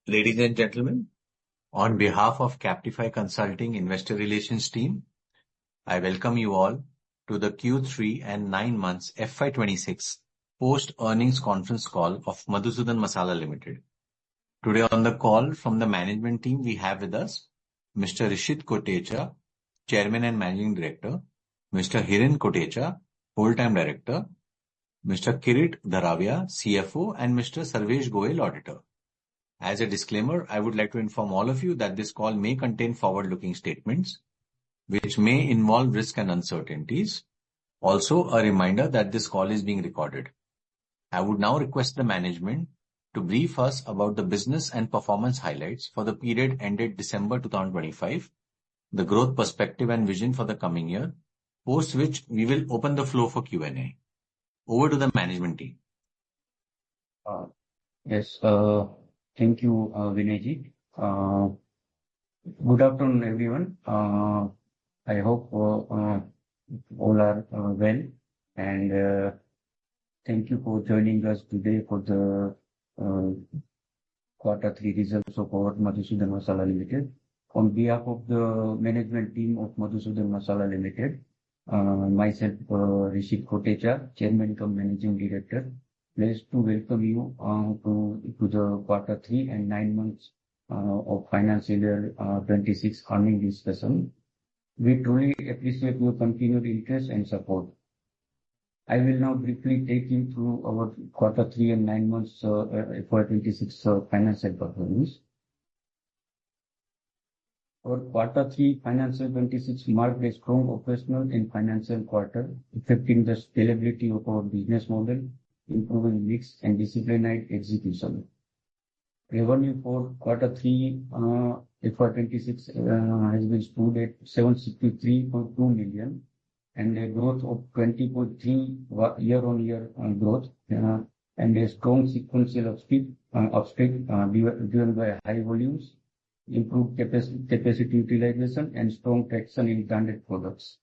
Ladies and gentlemen, on behalf of Captify Consulting Investor Relations team, I welcome you all to the Q3 and 9 months FY26 post-earnings conference call of Madhusudan Masala Limited. Today on the call from the management team, we have with us Mr. Rishit Kotecha, Chairman and Managing Director, Mr. Hiren Kotecha, Whole-Time Director, Mr. Kirit Dharavia, CFO, and Mr. Sarvesh Goyal, Auditor. As a disclaimer, I would like to inform all of you that this call may contain forward-looking statements, which may involve risk and uncertainties. Also, a reminder that this call is being recorded. I would now request the management to brief us about the business and performance highlights for the period ended December 2025, the growth perspective and vision for the coming year, post which we will open the floor for Q&A. Over to the management team. Yes, thank you, Vinayji. Good afternoon, everyone. I hope all are well, and thank you for joining us today for the Q3 results of our Madhusudan Masala Limited. On behalf of the management team of Madhusudan Masala Limited, myself, Rishit Kotecha, Chairman cum Managing Director, pleased to welcome you to the Q3 and 9 months of financial year 26 earnings discussion. We truly appreciate your continued interest and support. I will now briefly take you through our Q3 and 9 months FY26 financial performance. Our Q3 financial 26 marked a strong operational and financial quarter, reflecting the scalability of our business model, improving mix and disciplined execution. Revenue for Q3 FY26 has been stood at 763.2 million and a growth of 20.3 year-on-year growth, and a strong sequential uptick driven by high volumes, improved capacity utilization, and strong traction in branded products.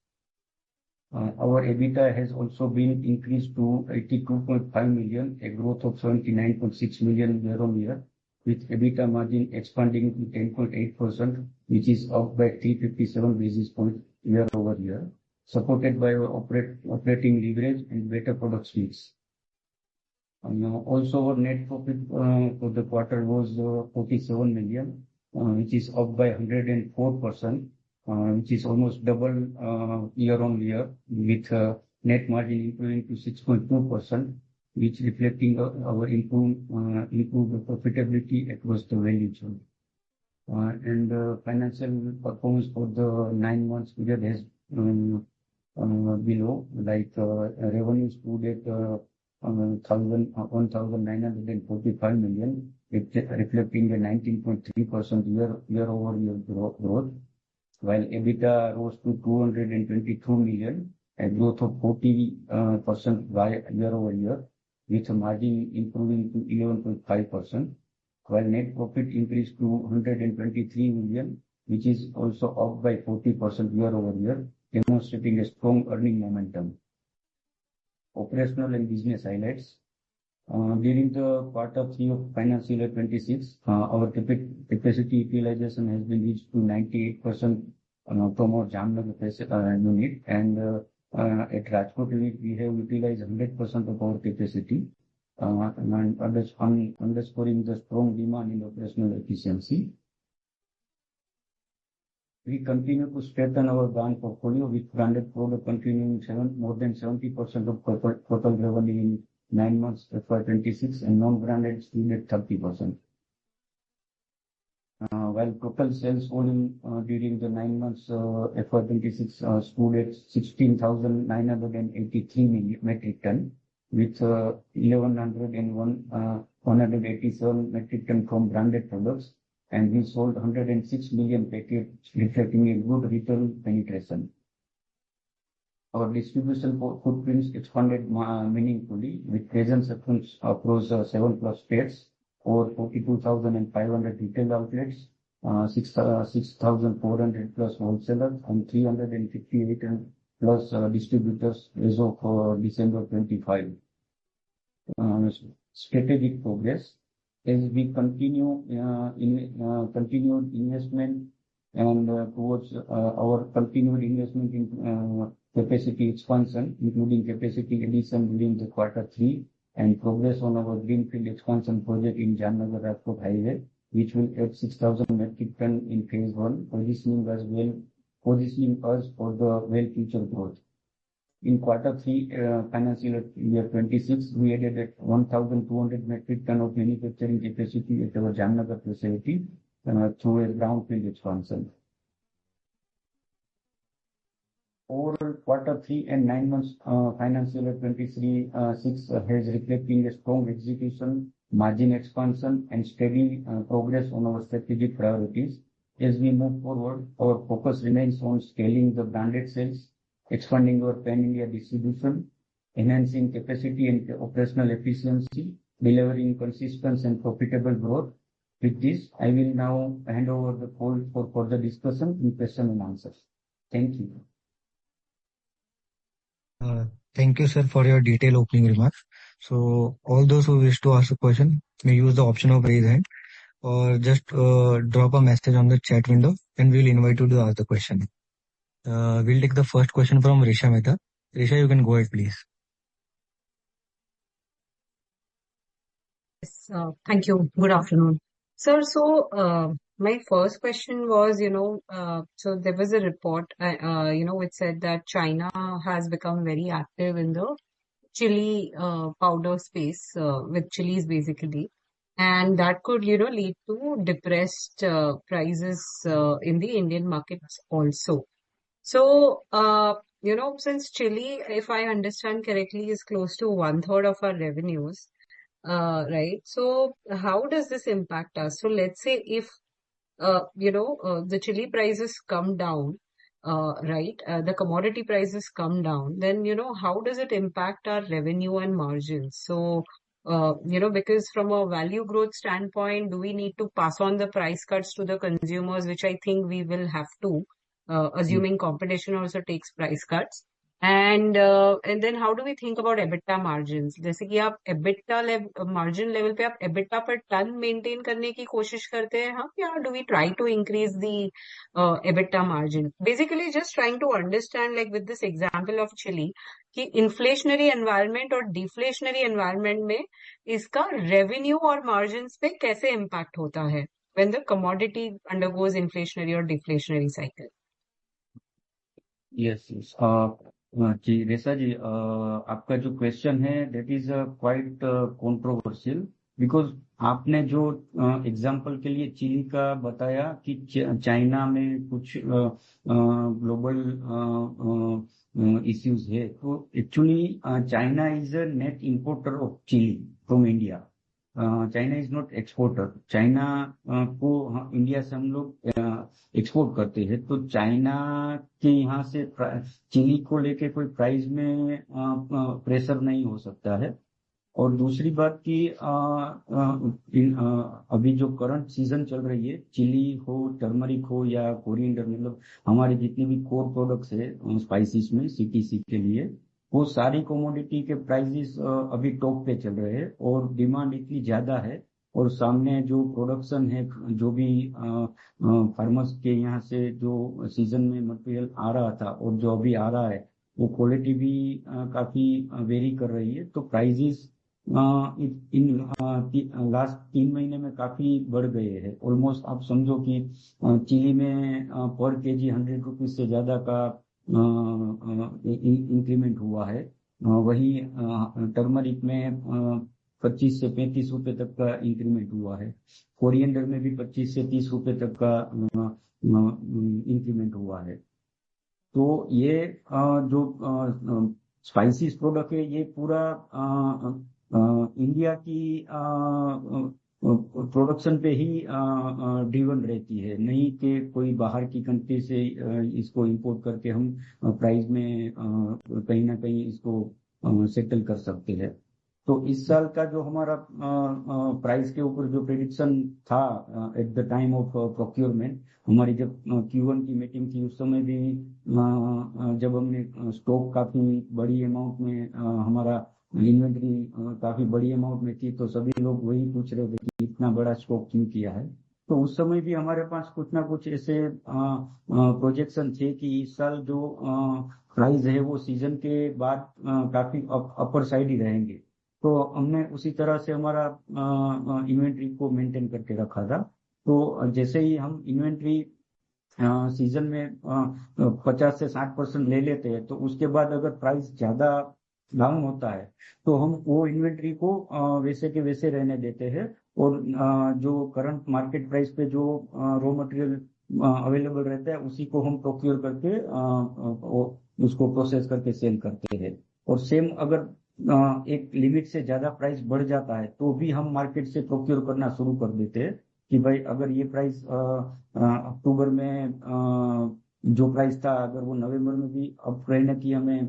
Our EBITDA has also been increased to 82.5 million, a growth of 79.6 million year-on-year, with EBITDA margin expanding to 10.8%, which is up by 357 basis points year-over-year, supported by our operating leverage and better product mix. Also, our net profit for the quarter was 47 million, which is up by 104%, which is almost double year-on-year, with net margin improving to 6.2%, which reflecting our improved profitability across the value chain. And financial performance for the 9 months period has below, like revenue stood at 1,945 million, reflecting a 19.3% year-over-year growth, while EBITDA rose to 222 million, a growth of 40% year-over-year, with a margin improving to 11.5%, while net profit increased to 123 million, which is also up by 40% year-over-year, demonstrating a strong earning momentum. Operational and business highlights. During the Q3 of financial year 26, our capacity utilization has been reached to 98% from our Jamnagar unit, and at Rajkot unit, we have utilized 100% of our capacity, and underscoring the strong demand in operational efficiency. We continue to strengthen our brand portfolio, with branded product continuing more than 70% of total revenue in 9 months FY26, and non-branded stood at 30%. While total sales volume during the 9 months FY26 stood at 16,983 metric ton, with 1,187 metric ton from branded products, and we sold 106 million packets, reflecting a good retail penetration. Our distribution footprints expanded meaningfully, with presence across 7+ states, over 42,500 retail outlets, 6,400 plus wholesalers, and 358 plus distributors as of December 25. Strategic progress. as we continued investment and towards our continued investment in capacity expansion, including capacity addition during the quarter three, and progress on our greenfield expansion project in Jamnagar-Rajkot Highway, which will add 6,000 metric ton in phase one, positioning us for the future growth. In quarter three, financial year 26, we added at 1,200 metric ton of manufacturing capacity at our Jamnagar facility through a brownfield expansion. Overall, quarter three and 9 months financial year 23-6 has reflecting a strong execution, margin expansion, and steady progress on our strategic priorities. As we move forward, our focus remains on scaling the branded sales, expanding our pan-India distribution, enhancing capacity and operational efficiency, delivering consistent and profitable growth. With this, I will now hand over the call for further discussion in question and answers. Thank you. Thank you, sir, for your detailed opening remarks. So all those who wish to ask a question may use the option of raise hand or just drop a message on the chat window and we'll invite you to ask the question. We'll take the first question from Risha Mehta. Risha, you can go ahead, please. Yes, thank you. Good afternoon. Sir, so my first question was, so there was a report, which said that China has become very active in the chili powder space, with chilies basically. And that could, lead to depressed prices in the Indian markets also. So, since chili, if I understand correctly, is close to 1/3 of our revenues, right? So, how does this impact us? So, let's say if, the chili prices come down, right? The commodity prices come down, then, how does it impact our revenue and margins? So, because from a value growth standpoint, do we need to pass on the price cuts to the consumers, which I think we will have to, assuming competition also takes price cuts. And then how do we think about EBITDA margins? जैसे कि आप EBITDA margin level पे आप EBITDA per ton maintain करने की कोशिश करते हैं हम, या do we try to increase the EBITDA margin? Basically, just trying to understand, like with this example of chili, कि inflationary environment और deflationary environment में इसका revenue और margins पे कैसे impact होता है when the commodity undergoes inflationary or deflationary cycle? Yes, yes. जी रेशा जी, आपका जो क्वेश्चन है that is quite controversial because आपने जो एग्जांपल के लिए चिली का बताया कि चाइना में कुछ ग्लोबल इश्यूज है, तो actually China is a net importer of chili from India. China is not exporter. China को इंडिया से हम लोग एक्सपोर्ट करते हैं, तो चाइना के यहाँ से चिली को लेके कोई प्राइस में प्रेशर नहीं हो सकता है. और दूसरी बात कि अभी जो करंट सीजन चल रही है, चिली हो, टर्मरिक हो या कोरिएंडर, मतलब हमारे जितने भी कोर प्रोडक्ट्स है स्पाइसेस में सीटीसी के लिए, वो सारी कमोडिटी के प्राइसेस अभी टॉप पे चल रहे हैं और डिमांड इतनी ज्यादा है. और सामने जो प्रोडक्शन है, जो भी फार्मर्स के यहाँ से जो सीजन में मटेरियल आ रहा था और जो अभी आ रहा है, वो क्वालिटी भी काफी वेरी कर रही है. तो प्राइसेस इन लास्ट 3 महीने में काफी बढ़ गए हैं. ऑलमोस्ट आप समझो कि चिली में पर केजी 100 रुपीज से ज्यादा का इंक्रीमेंट हुआ है. वही टर्मरिक में 25 से 35 रुपए तक का इंक्रीमेंट हुआ है. कोरिएंडर में भी 25 से 30 रुपए तक का इंक्रीमेंट हुआ है. तो ये जो स्पाइसेस प्रोडक्ट है, ये पूरा इंडिया की प्रोडक्शन पे ही ड्रिवन रहती है, नहीं कि कोई बाहर की कंट्री से इसको इंपोर्ट करके हम प्राइस में कहीं ना कहीं इसको सेटल कर सकते हैं. तो इस साल का जो हमारा प्राइस के ऊपर जो प्रेडिक्शन था at the time of procurement, हमारी जब Q1 की मीटिंग थी, उस समय भी जब हमने स्टॉक काफी बड़ी अमाउंट में हमारा इन्वेंट्री काफी बड़ी अमाउंट में थी, तो सभी लोग वही पूछ रहे थे कि इतना बड़ा स्टॉक क्यों किया है। तो उस समय भी हमारे पास कुछ ना कुछ ऐसे प्रोजेक्शन थे कि इस साल जो प्राइस है वो सीजन के बाद काफी अपर साइड ही रहेंगे। तो हमने उसी तरह से हमारा इन्वेंट्री को मेंटेन करके रखा था। तो जैसे ही हम इन्वेंट्री सीजन में 50 से 60% ले लेते हैं, तो उसके बाद अगर प्राइस ज्यादा डाउन होता है तो हम वो इन्वेंट्री को वैसे के वैसे रहने देते हैं, और जो करंट मार्केट प्राइस पे जो रॉ मटेरियल अवेलेबल रहता है उसी को हम प्रोक्योर करके उसको प्रोसेस करके सेल करते हैं। और सेम अगर एक लिमिट से ज्यादा प्राइस बढ़ जाता है तो भी हम मार्केट से प्रोक्योर करना शुरू कर देते हैं कि भाई अगर ये प्राइस अक्टूबर में जो प्राइस था, अगर वो नवंबर में भी अप रहने की हमें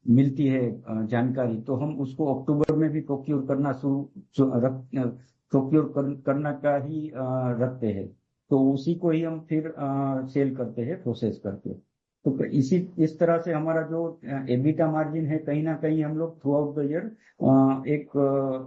मिलती है जानकारी, तो हम उसको अक्टूबर में भी प्रोक्योर करना करना का ही रखते हैं। तो उसी को ही हम फिर सेल करते हैं प्रोसेस करके। तो इस तरह से हमारा जो एबिटा मार्जिन है, कहीं ना कहीं हम लोग थ्रू आउट द ईयर एक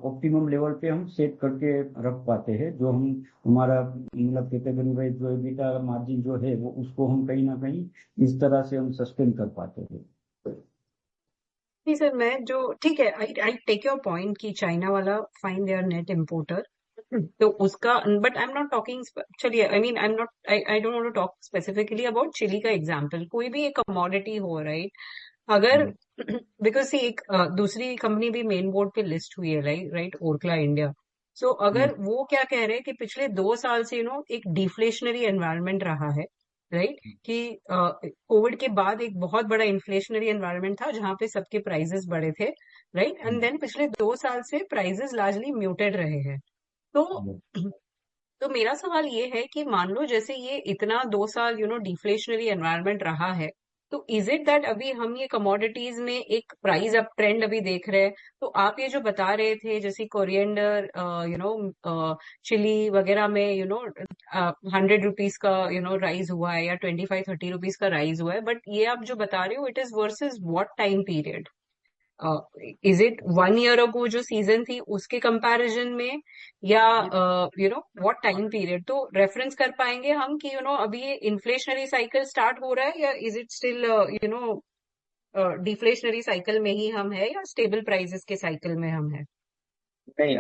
ऑप्टिमम लेवल पे हम सेट करके रख पाते हैं। जो हम हमारा मतलब कैटेगरी वाइज जो एबिटा मार्जिन जो है वो उसको हम कहीं ना कहीं इस तरह से हम सस्टेन कर पाते हैं। नहीं सर, मैं जो ठीक है, आई टेक योर पॉइंट कि चाइना वाला fine they are net importer, तो उसका, but I am not talking, चलिए, I mean I don't want to talk specifically about Chile का एग्जांपल। कोई भी एक कमोडिटी हो, राइट? अगर बिकॉज सी एक दूसरी कंपनी भी मेन बोर्ड पे लिस्ट हुई है, राइट, ओरकला इंडिया। सो अगर वो क्या कह रहे हैं कि पिछले 2 साल से एक डिफ्लेशनरी एनवायरनमेंट रहा है, राइट, कि कोविड के बाद एक बहुत बड़ा इन्फ्लेशनरी एनवायरनमेंट था जहां पे सबके प्राइसेस बढ़े थे, राइट, एंड देन पिछले 2 साल से प्राइसेस लार्जली म्यूटेड रहे हैं। तो तो मेरा सवाल ये है कि मान लो जैसे ये इतना 2 साल डिफ्लेशनरी एनवायरनमेंट रहा है, तो इज इट दैट अभी हम ये कमोडिटीज में एक प्राइस अप ट्रेंड अभी देख रहे हैं? तो आप ये जो बता रहे थे जैसे कोरिएंडर, चिली वगैरह में 100 रुपीज का राइज हुआ है, या 25-30 रुपीज का राइज हुआ है, बट ये आप जो बता रहे हो it is versus what time period? Is it 1 year ago जो सीजन थी उसके कंपैरिजन में, या व्हाट टाइम पीरियड? तो रेफरेंस कर पाएंगे हम कि अभी ये इन्फ्लेशनरी साइकिल स्टार्ट हो रहा है, या is it still deflationary cycle में ही हम है, या स्टेबल प्राइसेस के साइकिल में हम है? नहीं,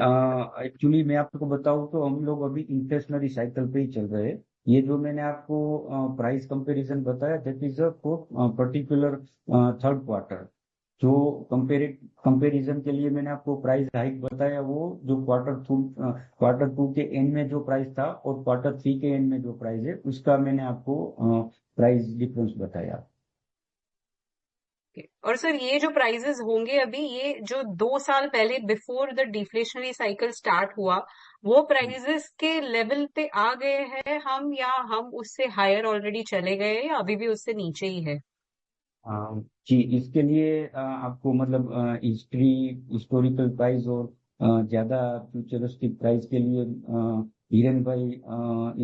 एक्चुअली मैं आपको बताऊं तो हम लोग अभी इंफ्लेशनरी साइकिल पे ही चल रहे हैं। ये जो मैंने आपको प्राइस कंपैरिजन बताया, that is for particular third quarter. जो कंपैरिजन के लिए मैंने आपको प्राइस हाइक बताया, वो जो क्वार्टर टू के एंड में जो प्राइस था और क्वार्टर 3 के एंड में जो प्राइस है उसका मैंने आपको प्राइस डिफरेंस बताया। और सर ये जो प्राइजेस होंगे अभी, ये जो 2 साल पहले before the deflationary cycle start हुआ, वो प्राइजेस के लेवल पे आ गए हैं हम, या हम उससे हायर ऑलरेडी चले गए, या अभी भी उससे नीचे ही है? जी, इसके लिए आपको मतलब हिस्टोरिकल प्राइस और ज्यादा फ्यूचरिस्टिक प्राइस के लिए हिरेन भाई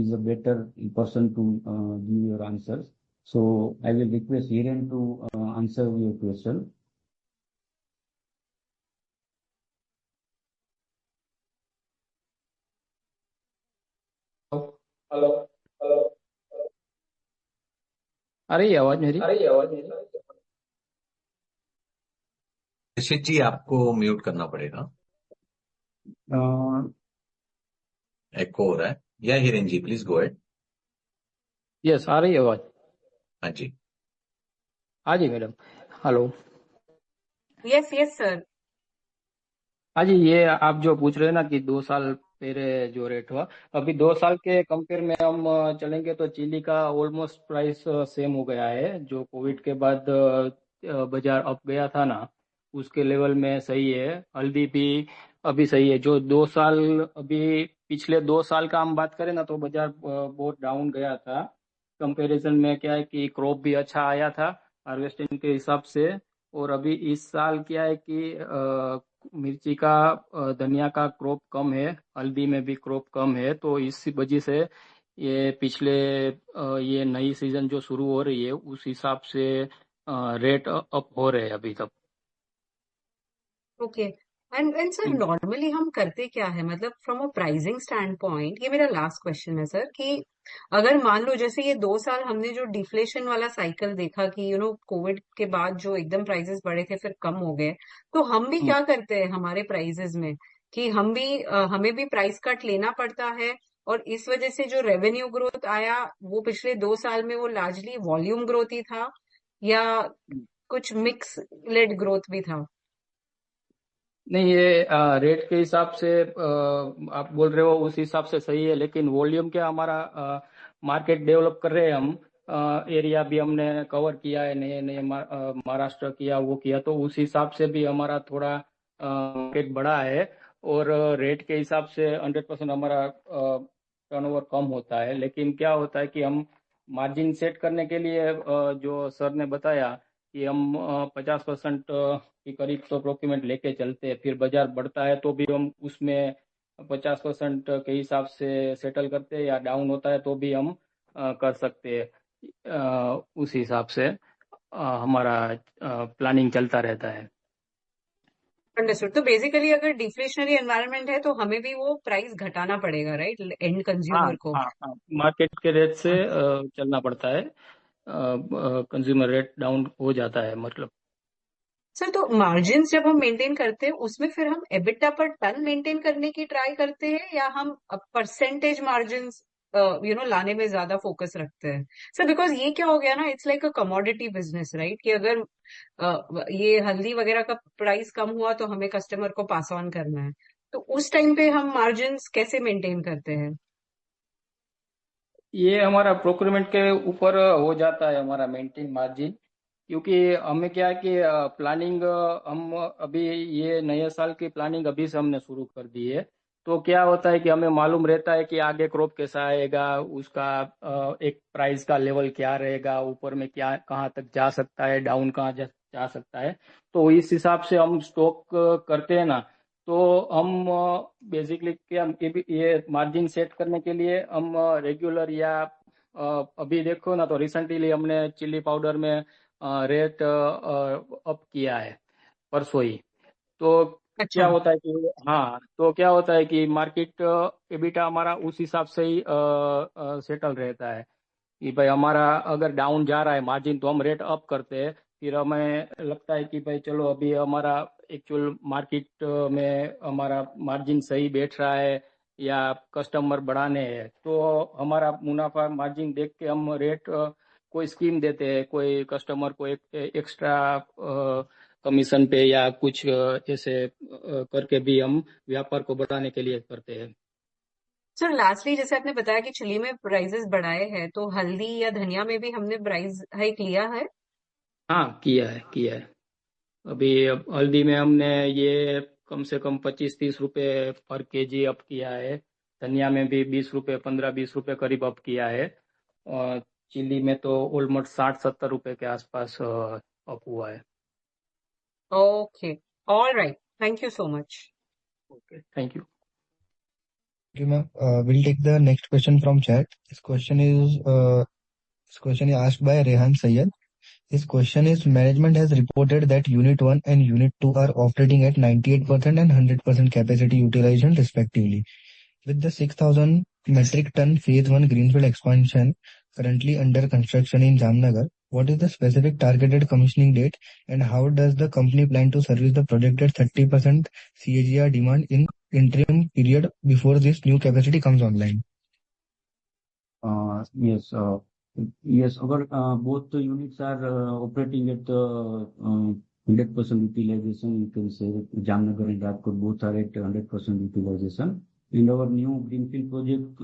is a better person to give your answer. So I will request Hiren to answer your question. Hello hello. आ रही है आवाज मेरी? ऋषित जी, आपको म्यूट करना पड़ेगा, एको हो रहा है। या Hiren ji, please go ahead. Yes, आ रही है आवाज। हाँ जी। हाँ जी madam. Hello. Yes yes sir. हाँ जी, ये आप जो पूछ रहे हैं ना कि 2 साल पहले जो रेट हुआ, अभी 2 साल के कंपेयर में हम चलेंगे तो चिली का ऑलमोस्ट प्राइस सेम हो गया है। जो कोविड के बाद बाजार अप गया था ना, उसके लेवल में सही है। हल्दी भी अभी सही है। जो 2 साल, अभी पिछले 2 साल का हम बात करें ना, तो बाजार बहुत डाउन गया था। कंपैरिजन में क्या है कि क्रॉप भी अच्छा आया था हार्वेस्टिंग के हिसाब से। और अभी इस साल क्या है कि मिर्ची का, धनिया का क्रॉप कम है, हल्दी में भी क्रॉप कम है। तो इस वजह से ये पिछले ये नई सीजन जो शुरू हो रही है उस हिसाब से रेट अप हो रहे हैं अभी तक। ओके। एंड सर नॉर्मली हम करते क्या है, मतलब from a pricing stand point, ये मेरा लास्ट क्वेश्चन है सर, कि अगर मान लो जैसे ये 2 साल हमने जो डिफ्लेशन वाला साइकिल देखा कि कोविड के बाद जो एकदम प्राइसेस बढ़े थे फिर कम हो गए, तो हम भी हम्म। क्या करते हैं हमारे प्राइसेस में कि हमें भी प्राइस कट लेना पड़ता है, और इस वजह से जो रेवेन्यू ग्रोथ आया वो पिछले 2 साल में वो लार्जली वॉल्यूम ग्रोथ ही था, या कुछ मिक्स लेड ग्रोथ भी था? नहीं, ये रेट के हिसाब से आप बोल रहे हो उस हिसाब से सही है, लेकिन वॉल्यूम क्या, हमारा मार्केट डेवलप कर रहे हैं हम, एरिया भी हमने कवर किया है, नए नए महाराष्ट्र किया, वो किया, तो उस हिसाब से भी हमारा थोड़ा मार्केट बड़ा है। और रेट के हिसाब से 100% हमारा टर्नओवर कम होता है, लेकिन क्या होता है कि हम मार्जिन सेट करने के लिए जो सर ने बताया कि हम 50% के करीब तो प्रोक्यूरमेंट लेके चलते हैं, फिर बाजार बढ़ता है तो भी हम उसमें 50% के हिसाब से सेटल करते हैं, या डाउन होता है तो भी हम कर सकते हैं। उस हिसाब से हमारा प्लानिंग चलता रहता है। अंडरस्टूड। तो बेसिकली अगर डिफ्लेशनरी एनवायरनमेंट है तो हमें भी वो प्राइस घटाना पड़ेगा, राइट, एंड हाँ, कंज्यूमर को? हाँ, हाँ, मार्केट के रेट से चलना पड़ता है, कंज्यूमर रेट डाउन हो जाता है मतलब। सर तो मार्जिन जब हम मेंटेन करते हैं उसमें फिर हम एबिटा पर टन मेंटेन करने की ट्राई करते हैं, या हम परसेंटेज मार्जिन लाने में ज्यादा फोकस रखते हैं? सर बिकॉज ये क्या हो गया ना, it's like a commodity business, right, कि अगर ये हल्दी वगैरह का प्राइस कम हुआ तो हमें कस्टमर को पास ऑन करना है, तो उस टाइम पे हम मार्जिन कैसे मेंटेन करते हैं? ये हमारा प्रोक्योरमेंट के ऊपर हो जाता है हमारा मेंटेन मार्जिन, क्योंकि हमें क्या है कि प्लानिंग हम अभी ये नए साल की प्लानिंग अभी से हमने शुरू कर दी है। तो क्या होता है कि हमें मालूम रहता है कि आगे क्रॉप कैसा आएगा, उसका एक प्राइस का लेवल क्या रहेगा, ऊपर में क्या कहाँ तक जा सकता है, डाउन कहाँ जा सकता है। तो इस हिसाब से हम स्टॉक करते हैं ना। तो हम बेसिकली क्या, ये मार्जिन सेट करने के लिए हम रेगुलर या अभी देखो ना, तो रिसेंटली हमने चिल्ली पाउडर में रेट अप किया है परसों ही। तो क्या अच्छा। होता है कि, हाँ, तो क्या होता है कि मार्केट एबिटा हमारा उस हिसाब से ही सेटल रहता है कि भाई हमारा अगर डाउन जा रहा है मार्जिन तो हम रेट अप करते हैं। फिर हमें लगता है कि भाई चलो अभी हमारा एक्चुअल मार्केट में हमारा मार्जिन सही बैठ रहा है, या कस्टमर बढ़ाने हैं, तो हमारा मुनाफा मार्जिन देख के हम रेट कोई स्कीम देते हैं, कोई कस्टमर को एक एक्स्ट्रा कमीशन पे या कुछ ऐसे करके भी हम व्यापार को बढ़ाने के लिए करते हैं। सर लास्टली जैसे आपने बताया कि चिली में प्राइसेस बढ़ाए हैं, तो हल्दी या धनिया में भी हमने प्राइस हाइक लिया है? हाँ, किया है, किया है। अभी अब हल्दी में हमने ये कम से कम 25-30 रुपए पर केजी अप किया है। धनिया में भी 20 रुपए, 15-20 रुपए करीब अप किया है। और चिल्ली में तो ऑलमोस्ट 60-70 रुपए के आसपास अप हुआ है। Okay. All right. Thank you so much. Okay, thank you. Okay, ma'am. We'll take the next question from chat. This question is asked by Rehan Sayed. His question is: Management has reported that Unit 1 and Unit 2 are operating at 98% and 100% capacity utilization respectively. With the 6,000 metric ton Phase 1 greenfield expansion currently under construction in Jamnagar, what is the specific targeted commissioning date, and how does the company plan to service the projected 30% CAGR demand in interim period before this new capacity comes online? Yes, both the units are operating at 100% utilization. You can say that Jamnagar and Rajkot both are at 100% utilization. And our new greenfield project,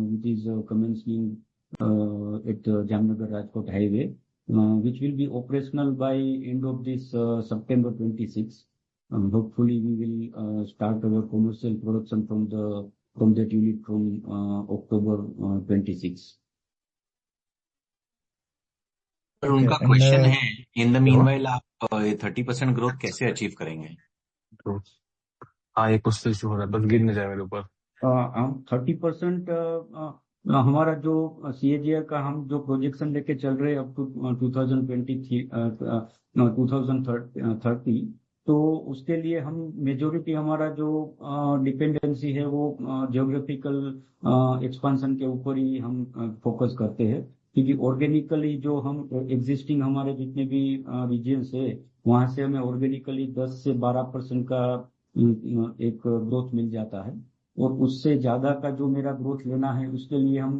which is commencing at Jamnagar Rajkot highway, which will be operational by end of this September 26. Hopefully, we will start our commercial production from that unit from October 26. पर Okay, उनका and question है, in the meanwhile आप 30% growth कैसे achieve करेंगे? हाँ, ये कुछ तो इशू हो रहा है, बस गिर नहीं जाए मेरे ऊपर। हम 30% हमारा जो CAGR का हम जो प्रोजेक्शन लेके चल रहे हैं अप टू 2030, तो उसके लिए हम मेजोरिटी हमारा जो डिपेंडेंसी है वो जियोग्राफिकल एक्सपांशन के ऊपर ही हम फोकस करते हैं, क्योंकि ऑर्गेनिकली जो हम एग्जिस्टिंग हमारे जितने भी रीजन्स है वहां से हमें ऑर्गेनिकली 10 से 12% का एक ग्रोथ मिल जाता है, और उससे ज्यादा का जो मेरा ग्रोथ लेना है उसके लिए हम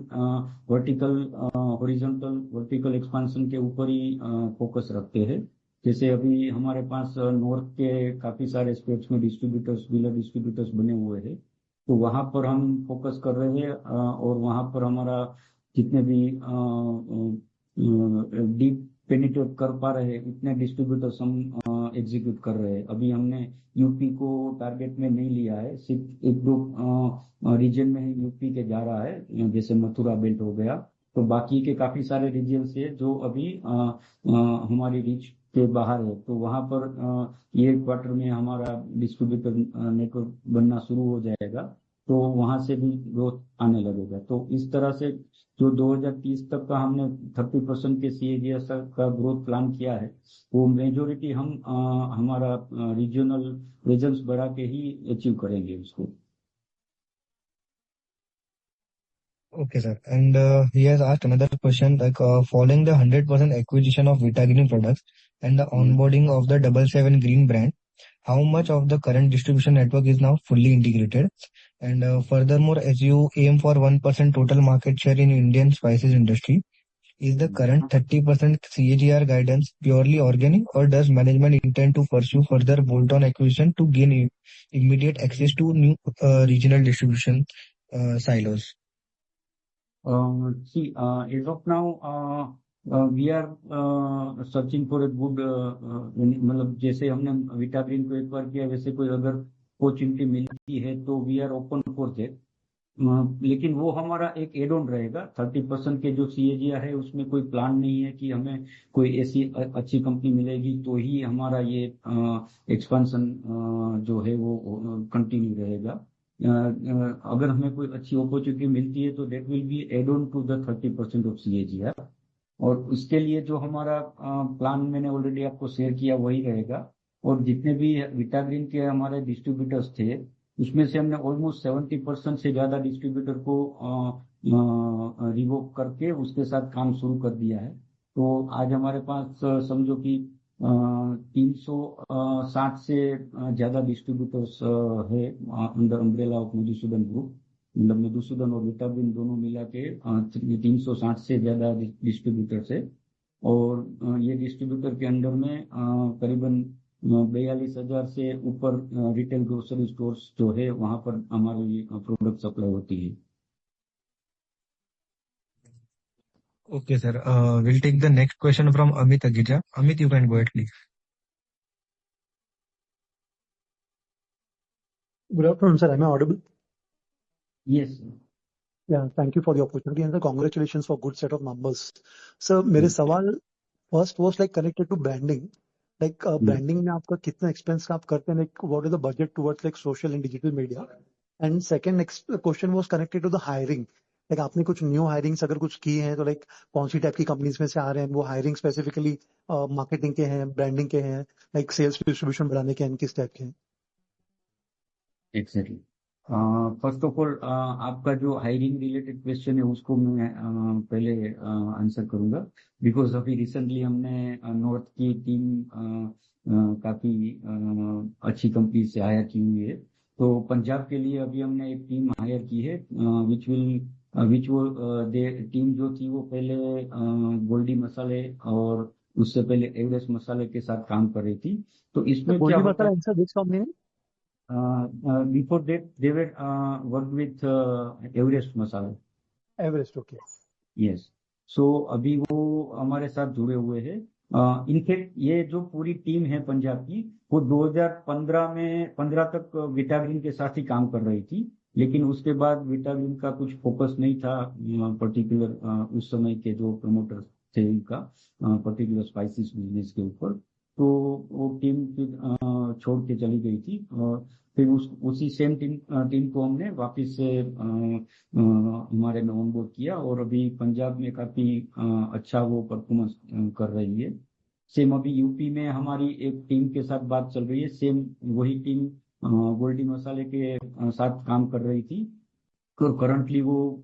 वर्टिकल हॉरिजॉन्टल वर्टिकल एक्सपांशन के ऊपर ही फोकस रखते हैं। जैसे अभी हमारे पास नॉर्थ के काफी सारे स्टेट्स में डिस्ट्रीब्यूटर्स डीलर डिस्ट्रीब्यूटर्स बने हुए हैं, तो वहां पर हम फोकस कर रहे हैं, और वहां पर हमारा जितने भी डीप पेनिट्रेट कर पा रहे हैं उतने डिस्ट्रीब्यूटर्स हम एग्जीक्यूट कर रहे हैं। अभी हमने यूपी को टारगेट में नहीं लिया है, सिर्फ एक दो रीजन में ही यूपी के जा रहा है, जैसे मथुरा बेल्ट हो गया, तो बाकी के काफी सारे रीजन है जो अभी हमारी रीच के बाहर है, तो वहां पर ये क्वार्टर में हमारा डिस्ट्रीब्यूटर नेटवर्क बनना शुरू हो जाएगा, तो वहां से भी ग्रोथ आने लगेगा। तो इस तरह से जो 2030 तक का हमने 30% के CAGR का ग्रोथ प्लान किया है, वो मेजोरिटी हम हमारा रीजनल प्रेजेंस बढ़ा के ही अचीव करेंगे उसको। Okay, sir. And he has asked another question like following the 100% acquisition of Vitagreen products and the onboarding of the 77 Green brand, how much of the current distribution network is now fully integrated? And furthermore, as you aim for 1% total market share in Indian spices industry, is the current 30% CAGR guidance purely organic, or does management intend to pursue further bolt-on acquisition to gain immediate access to new regional distribution silos? See, as of now, we are searching for a good, मतलब जैसे हमने विटाग्रीन को एक बार किया, वैसे कोई अगर opportunity मिलती है तो we are open for that, लेकिन वो हमारा एक एड ऑन रहेगा। 30% के जो CAGR है उसमें कोई प्लान नहीं है कि हमें कोई ऐसी अच्छी कंपनी मिलेगी तो ही हमारा ये एक्सपेंशन जो है वो कंटिन्यू रहेगा। अगर हमें कोई अच्छी अपॉर्चुनिटी मिलती है तो that will be add on to the 30% of CAGR, और उसके लिए जो हमारा प्लान मैंने ऑलरेडी आपको शेयर किया वही रहेगा। और जितने भी विटाग्रीन के हमारे डिस्ट्रीब्यूटर्स थे उसमें से हमने ऑलमोस्ट 70% से ज्यादा डिस्ट्रीब्यूटर को रिवोक करके उसके साथ काम शुरू कर दिया है। तो आज हमारे पास समझो कि 360 से ज्यादा डिस्ट्रीब्यूटर्स है under umbrella of Madhusudan group, मतलब मधुसूदन और विटाग्रीन दोनों मिला के 360 से ज्यादा डिस्ट्रीब्यूटर्स है, और ये डिस्ट्रीब्यूटर के अंडर में करीबन 42,000 से ऊपर रिटेल ग्रोसरी स्टोर्स जो है वहां पर हमारी प्रोडक्ट सप्लाई होती है। Okay, sir. We'll take the next question from Amit Agija. Amit, you can go ahead, please. Good afternoon, sir. Am I audible? Yes. Yeah, thank you for the opportunity and congratulations for good set of numbers. Sir, मेरे सवाल first was like connected to branding. Like branding में आपका कितना expense का आप करते हैं? Like what is the budget towards like social and digital media? And second question was connected to the hiring. Like आपने कुछ न्यू हायरिंग्स अगर कुछ की हैं तो लाइक कौन सी टाइप की कंपनीज में से आ रहे हैं वो हायरिंग स्पेसिफिकली मार्केटिंग के हैं, ब्रांडिंग के हैं, लाइक सेल्स डिस्ट्रीब्यूशन बढ़ाने के हैं, किस टाइप के हैं? एग्जैक्टली। फर्स्ट ऑफ ऑल आपका जो हायरिंग रिलेटेड क्वेश्चन है उसको मैं पहले आंसर करूंगा, बिकॉज अभी रिसेंटली हमने नॉर्थ की टीम काफी अच्छी कंपनी से हायर की हुई है। तो पंजाब के लिए अभी हमने एक टीम हायर की है, विच वो टीम जो थी वो पहले गोल्डी मसाले और उससे पहले एवरेस्ट मसाले के साथ काम कर रही थी। तो इसमें क्या होता है, before that they were worked with Everest Masala. Everest, okay. Yes. So अभी वो हमारे साथ जुड़े हुए हैं। इनफैक्ट ये जो पूरी टीम है पंजाब की वो 2015 तक विटाग्रीन के साथ ही काम कर रही थी, लेकिन उसके बाद विटाग्रीन का कुछ फोकस नहीं था पर्टिकुलर उस समय के जो प्रमोटर थे उनका पर्टिकुलर स्पाइसेस बिजनेस के ऊपर, तो वो टीम छोड़ के चली गई थी। और फिर उसी सेम टीम को हमने वापस से हमारे में ऑनबोर्ड किया और अभी पंजाब में काफी अच्छा वो परफॉर्मेंस कर रही है। सेम अभी यूपी में हमारी एक टीम के साथ बात चल रही है, सेम वही टीम गोल्डी मसाले के साथ काम कर रही थी। करंटली वो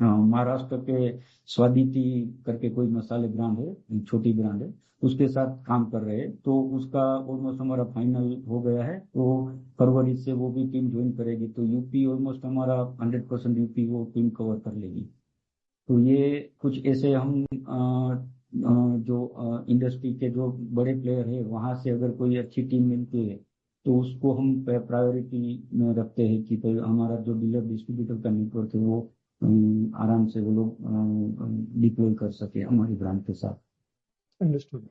महाराष्ट्र के स्वादिति करके कोई मसाले ब्रांड है, छोटी ब्रांड है, उसके साथ काम कर रहे हैं। तो उसका ऑलमोस्ट हमारा फाइनल हो गया है, तो फरवरी से वो भी टीम ज्वाइन करेगी। तो यूपी ऑलमोस्ट हमारा 100% यूपी वो टीम कवर कर लेगी। तो ये कुछ ऐसे हम जो इंडस्ट्री के जो बड़े प्लेयर है वहां से अगर कोई अच्छी टीम मिलती है तो उसको हम प्रायोरिटी में रखते हैं कि भाई हमारा जो डीलर डिस्ट्रीब्यूटर का नेटवर्क है वो आराम से वो लोग डिप्लॉय कर सके हमारी ब्रांड के साथ। Understood.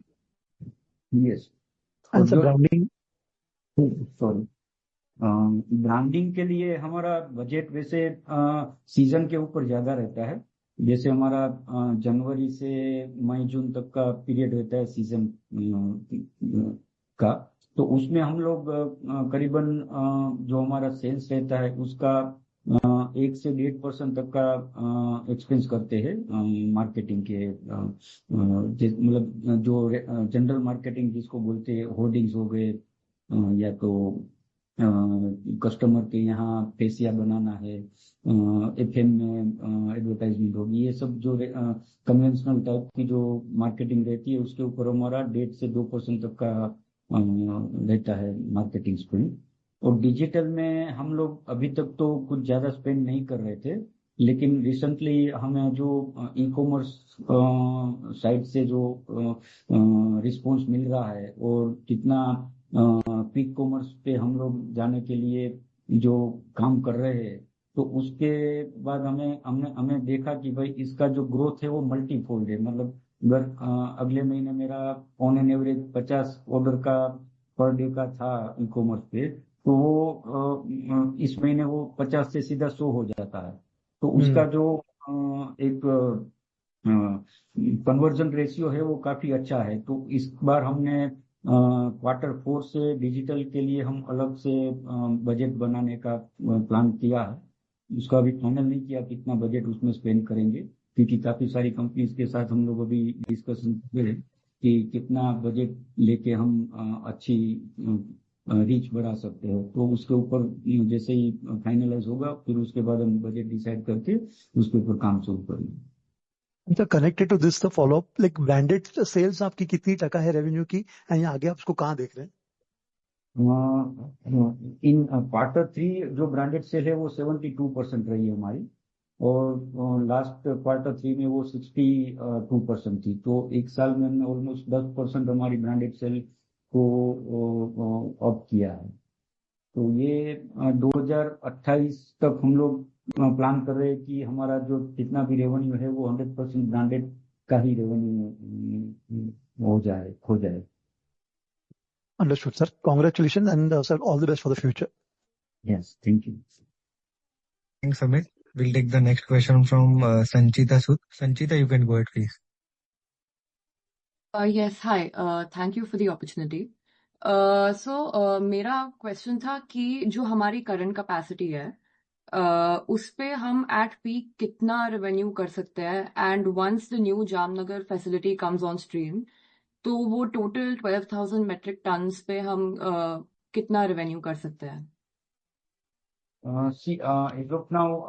Yes. And sir branding, sorry, branding के लिए हमारा बजट वैसे सीजन के ऊपर ज्यादा रहता है। जैसे हमारा जनवरी से मई जून तक का पीरियड रहता है सीजन का, तो उसमें हम लोग करीबन जो हमारा सेल्स रहता है उसका 1 से 1.5% तक का एक्सपेंस करते हैं मार्केटिंग के, मतलब जो जनरल मार्केटिंग जिसको बोलते हैं, होर्डिंग्स हो गए या तो कस्टमर के यहाँ फेसिया बनाना है, एफएम में एडवर्टाइजमेंट होगी, ये सब जो कन्वेंशनल टाइप की जो मार्केटिंग रहती है उसके ऊपर हमारा 1.5 से 2% तक का रहता है मार्केटिंग स्पेंड। और डिजिटल में हम लोग अभी तक तो कुछ ज्यादा स्पेंड नहीं कर रहे थे, लेकिन रिसेंटली हमें जो ई कॉमर्स साइट से जो रिस्पॉन्स मिल रहा है और कितना क्विक कॉमर्स पे हम लोग जाने के लिए जो काम कर रहे हैं, तो उसके बाद हमें देखा कि भाई इसका जो ग्रोथ है वो मल्टीफोल्ड है। मतलब अगर अगले महीने मेरा ऑन एन एवरेज 50 ऑर्डर का पर डे का था ई कॉमर्स पे, तो वो इस महीने वो 50 से सीधा 100 हो जाता है। तो उसका जो एक कन्वर्जन रेशियो है वो काफी अच्छा है। तो इस बार हमने Q4 से डिजिटल के लिए हम अलग से बजट बनाने का प्लान किया है। उसका अभी फाइनल नहीं किया कितना बजट उसमें स्पेंड करेंगे, क्योंकि काफी सारी कंपनीज के साथ हम लोग अभी डिस्कशन कर रहे हैं कि कितना बजट लेके हम अच्छी रीच बढ़ा सकते हो। तो उसके ऊपर जैसे ही फाइनलाइज होगा फिर उसके बाद हम बजट डिसाइड करके उसके ऊपर काम शुरू करेंगे। Sir connected to this the follow up, like branded sales आपकी कितनी टका है रेवेन्यू की, एंड आगे आप उसको कहाँ देख रहे हैं? इन Q3 जो ब्रांडेड सेल है वो 72% रही है हमारी, और लास्ट Q3 में वो 62% थी। तो एक साल में हमने ऑलमोस्ट 10% हमारी ब्रांडेड सेल को अप किया है। तो ये 2028 तक हम लोग प्लान कर रहे हैं कि हमारा जो जितना भी रेवेन्यू है वो 100% ब्रांडेड का ही रेवेन्यू हो जाए। Understood, sir. Congratulations and sir, all the best for the future. Yes, thank you. Thanks, Amit. We'll take the next question from Sanchita Sood. Sanchita, you can go ahead, please. Yes, hi. Thank you for the opportunity. मेरा question था कि जो हमारी current capacity है उस पे हम at peak कितना रेवेन्यू कर सकते हैं, and once the new Jamnagar facility comes on stream तो वो टोटल 12,000 मेट्रिक टन्स पे हम कितना रेवेन्यू कर सकते हैं? एज ऑफ नाउ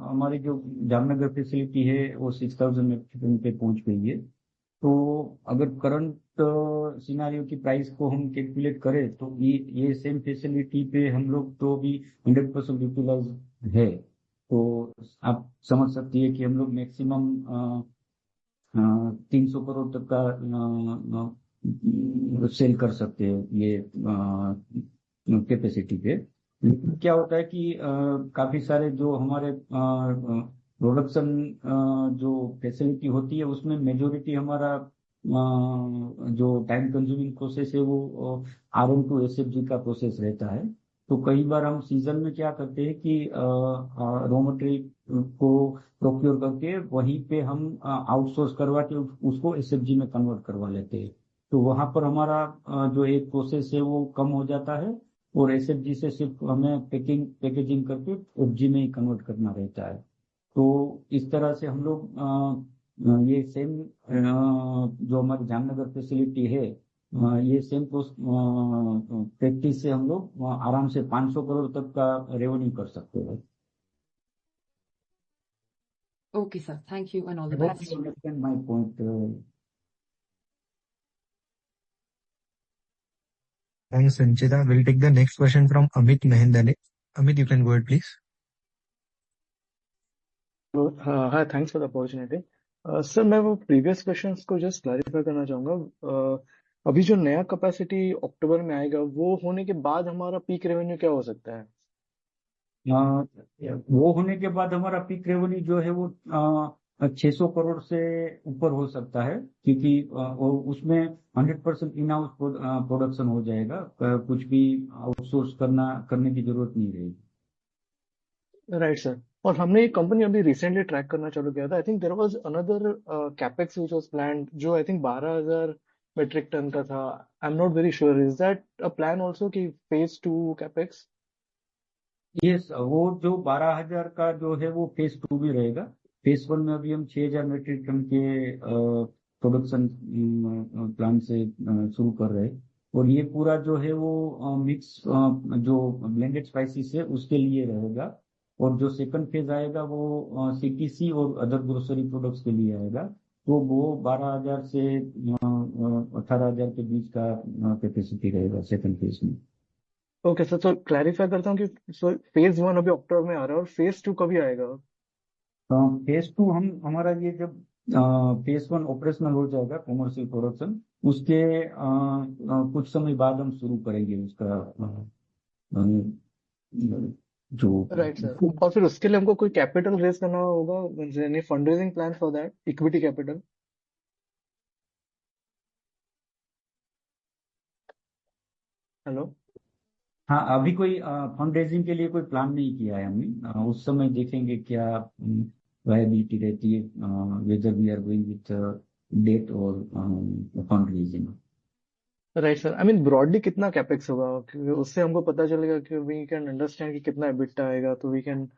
हमारी जो जामनगर फैसिलिटी है वो 6,000 मेट्रिक टन पे पहुंच गई है। तो अगर करंट सिनारियो की प्राइस को हम कैलकुलेट करें तो ये सेम फैसिलिटी पे हम लोग तो भी 100% यूटिलाइज है। तो आप समझ सकती है कि हम लोग मैक्सिमम 300 करोड़ तक का सेल कर सकते हैं ये कैपेसिटी पे। लेकिन क्या होता है कि काफी सारे जो हमारे प्रोडक्शन जो फैसिलिटी होती है उसमें मेजोरिटी हमारा जो टाइम कंज्यूमिंग प्रोसेस है वो RM to SFG का प्रोसेस रहता है। तो कई बार हम सीजन में क्या करते हैं कि रॉ मटेरियल को प्रोक्योर करके वहीं पे हम आउटसोर्स करवा के उसको SFG में कन्वर्ट करवा लेते हैं। तो वहां पर हमारा जो एक प्रोसेस है वो कम हो जाता है और एसएफजी से सिर्फ हमें पैकेजिंग करके एफजी में ही कन्वर्ट करना रहता है। तो इस तरह से हम लोग ये सेम जो हमारी जामनगर फैसिलिटी है, ये सेम प्रैक्टिस से हम लोग आराम से 500 करोड़ तक का रेवेन्यू कर सकते हैं। Okay, sir. Thank you and all the I hope best. you understand my point. Thanks, Sanchita. We'll take the next question from Amit Mehendale. Amit, you can go ahead, please. Hi, thanks for the opportunity. Sir, मैं वो previous questions को just clarify करना चाहूंगा। अभी जो नया capacity अक्टूबर में आएगा, वो होने के बाद हमारा पीक रेवेन्यू क्या हो सकता है? वो होने के बाद हमारा पीक रेवेन्यू जो है वो 600 करोड़ से ऊपर हो सकता है, क्योंकि उसमें 100% इन हाउस प्रोडक्शन हो जाएगा। कुछ भी आउटसोर्स करने की जरूरत नहीं रहेगी। Right sir. और हमने एक कंपनी अभी रिसेंटली ट्रैक करना चालू किया था। I think there was another capex which was planned, जो आई थिंक 12,000 मेट्रिक टन का था। I am not very sure, is that a plan also कि फेज 2 कैपेक्स? यस, वो जो 12,000 का जो है वो फेज 2 भी रहेगा। फेज 1 में अभी हम 6,000 मेट्रिक टन के प्रोडक्शन प्लान से शुरू कर रहे हैं। और ये पूरा जो है वो मिक्स जो ब्लेंडेड स्पाइसेस है उसके लिए रहेगा। और जो सेकंड फेज आएगा वो सीटीसी और अदर ग्रोसरी प्रोडक्ट्स के लिए आएगा। तो वो 12,000 से 18,000 के बीच का कैपेसिटी रहेगा सेकंड फेज में। ओके सर, तो क्लैरिफाई करता हूँ कि सर फेज 1 अभी अक्टूबर में आ रहा है, और फेज 2 कभी आएगा? फेज 2 हमारा ये जब फेज 1 ऑपरेशनल हो जाएगा, कमर्शियल प्रोडक्शन, उसके कुछ समय बाद हम शुरू करेंगे उसका जो राइट सर। और फिर उसके लिए हमको कोई कैपिटल रेज करना होगा? Any fund raising plan for that, equity capital? Hello? हाँ, अभी कोई फंड रेजिंग के लिए कोई प्लान नहीं किया है हमने। उस समय देखेंगे क्या वायबिलिटी रहती है, whether we are going with debt और fund raising. Right sir. I mean broadly कितना कैपेक्स होगा, क्योंकि उससे हमको पता चलेगा कि वी कैन अंडरस्टैंड कि कितना एबिटा आएगा, तो वी कैन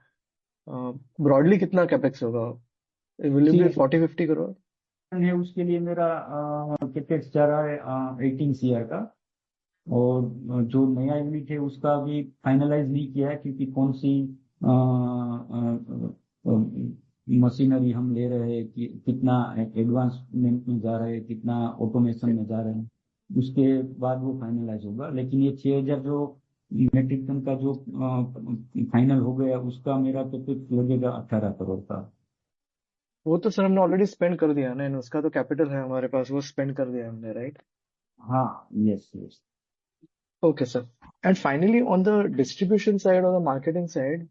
ब्रॉडली कितना कैपेक्स होगा? Will it be 40-50 crore? है उसके लिए मेरा कैपेक्स जा रहा है 18 CR का। और जो नया यूनिट है उसका अभी फाइनलाइज नहीं किया है, क्योंकि कौन सी मशीनरी हम ले रहे हैं, कि कितना एडवांसमेंट में जा रहे हैं, कितना ऑटोमेशन में जा रहे हैं, उसके बाद वो फाइनलाइज होगा। लेकिन ये 6,000 जो मेट्रिक टन का जो फाइनल हो गया, उसका मेरा कैपेक्स लगेगा 18 करोड़ का। वो तो सर हमने ऑलरेडी स्पेंड कर दिया ना, उसका तो कैपिटल है हमारे पास, वो स्पेंड कर दिया हमने, राइट? हाँ, yes yes. Okay, sir. And finally, on the distribution side or the marketing side,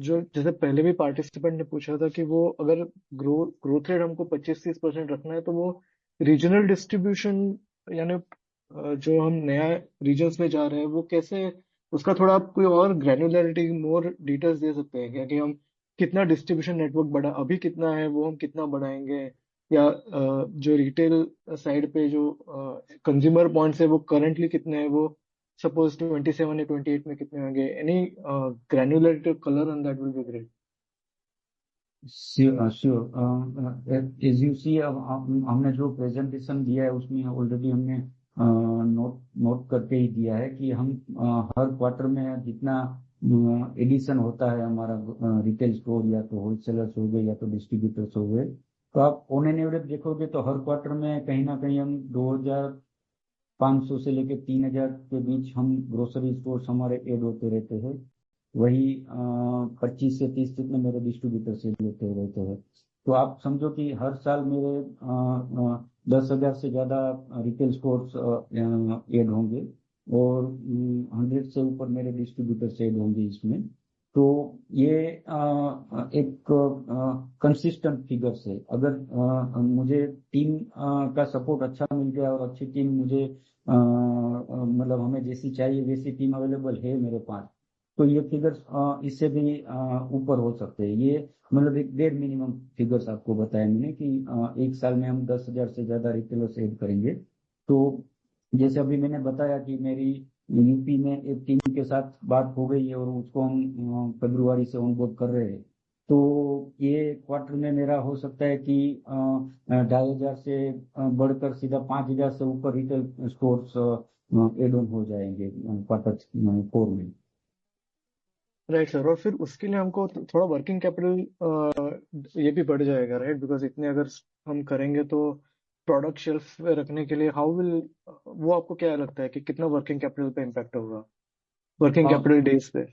जो जैसे पहले भी पार्टिसिपेंट ने पूछा था कि वो अगर ग्रोथ रेट हमको 25-30% रखना है, तो वो रीजनल डिस्ट्रीब्यूशन, यानी जो हम नया रीजन्स में जा रहे हैं, वो कैसे, उसका थोड़ा आप कोई और ग्रैन्युलरिटी, मोर डिटेल्स दे सकते हैं क्या, कि हम कितना डिस्ट्रीब्यूशन नेटवर्क बढ़ा, अभी कितना है वो हम कितना बढ़ाएंगे, या जो रिटेल साइड पे जो कंज्यूमर पॉइंट्स है वो करंटली कितने हैं, वो सपोज 27 या 28 में कितने होंगे? Any granularity colour on that will be great. Sure. As you see, हमने जो प्रेजेंटेशन दिया है उसमें ऑलरेडी हमने नोट करके ही दिया है कि हम हर क्वार्टर में जितना एडिशन होता है हमारा रिटेल स्टोर, या तो होलसेलर्स हो गए या तो डिस्ट्रीब्यूटर्स हो गए, तो आप ऑन एन एवरेज देखोगे तो हर क्वार्टर में कहीं ना कहीं हम 2,500 से लेकर 3,000 के बीच हम ग्रोसरी स्टोर हमारे ऐड होते रहते हैं। वही 25 से 30 जितने मेरे डिस्ट्रीब्यूटर से लेते रहते हैं। तो आप समझो कि हर साल मेरे 10,000 से ज्यादा रिटेल स्टोर्स ऐड होंगे, और 100 से ऊपर मेरे डिस्ट्रीब्यूटर से ऐड होंगे इसमें। तो ये एक कंसिस्टेंट फिगर्स है। अगर मुझे टीम का सपोर्ट अच्छा मिल गया और अच्छी टीम मुझे मतलब हमें जैसी चाहिए वैसी टीम अवेलेबल है मेरे पास, तो ये फिगर्स इससे भी ऊपर हो सकते हैं। ये मतलब एक डेढ़ मिनिमम फिगर्स आपको बताया मैंने कि एक साल में हम 10,000 से ज्यादा रिटेलर्स ऐड करेंगे। तो जैसे अभी मैंने बताया कि मेरी यूपी में एक टीम के साथ बात हो गई है और उसको हम फरवरी से ऑनबोर्ड कर रहे हैं। तो ये क्वार्टर में मेरा हो सकता है कि 2,500 से बढ़कर सीधा 5,000 से ऊपर रिटेल स्टोर्स एड ऑन हो जाएंगे क्वार्टर 4 में। राइट सर, और फिर उसके लिए हमको थोड़ा वर्किंग कैपिटल ये भी बढ़ जाएगा, राइट? बिकॉज इतने अगर हम करेंगे तो प्रोडक्ट शेल्फ पे रखने के लिए हाउ विल, वो आपको क्या लगता है कि कितना वर्किंग कैपिटल पे इम्पैक्ट होगा, वर्किंग कैपिटल डेज पे?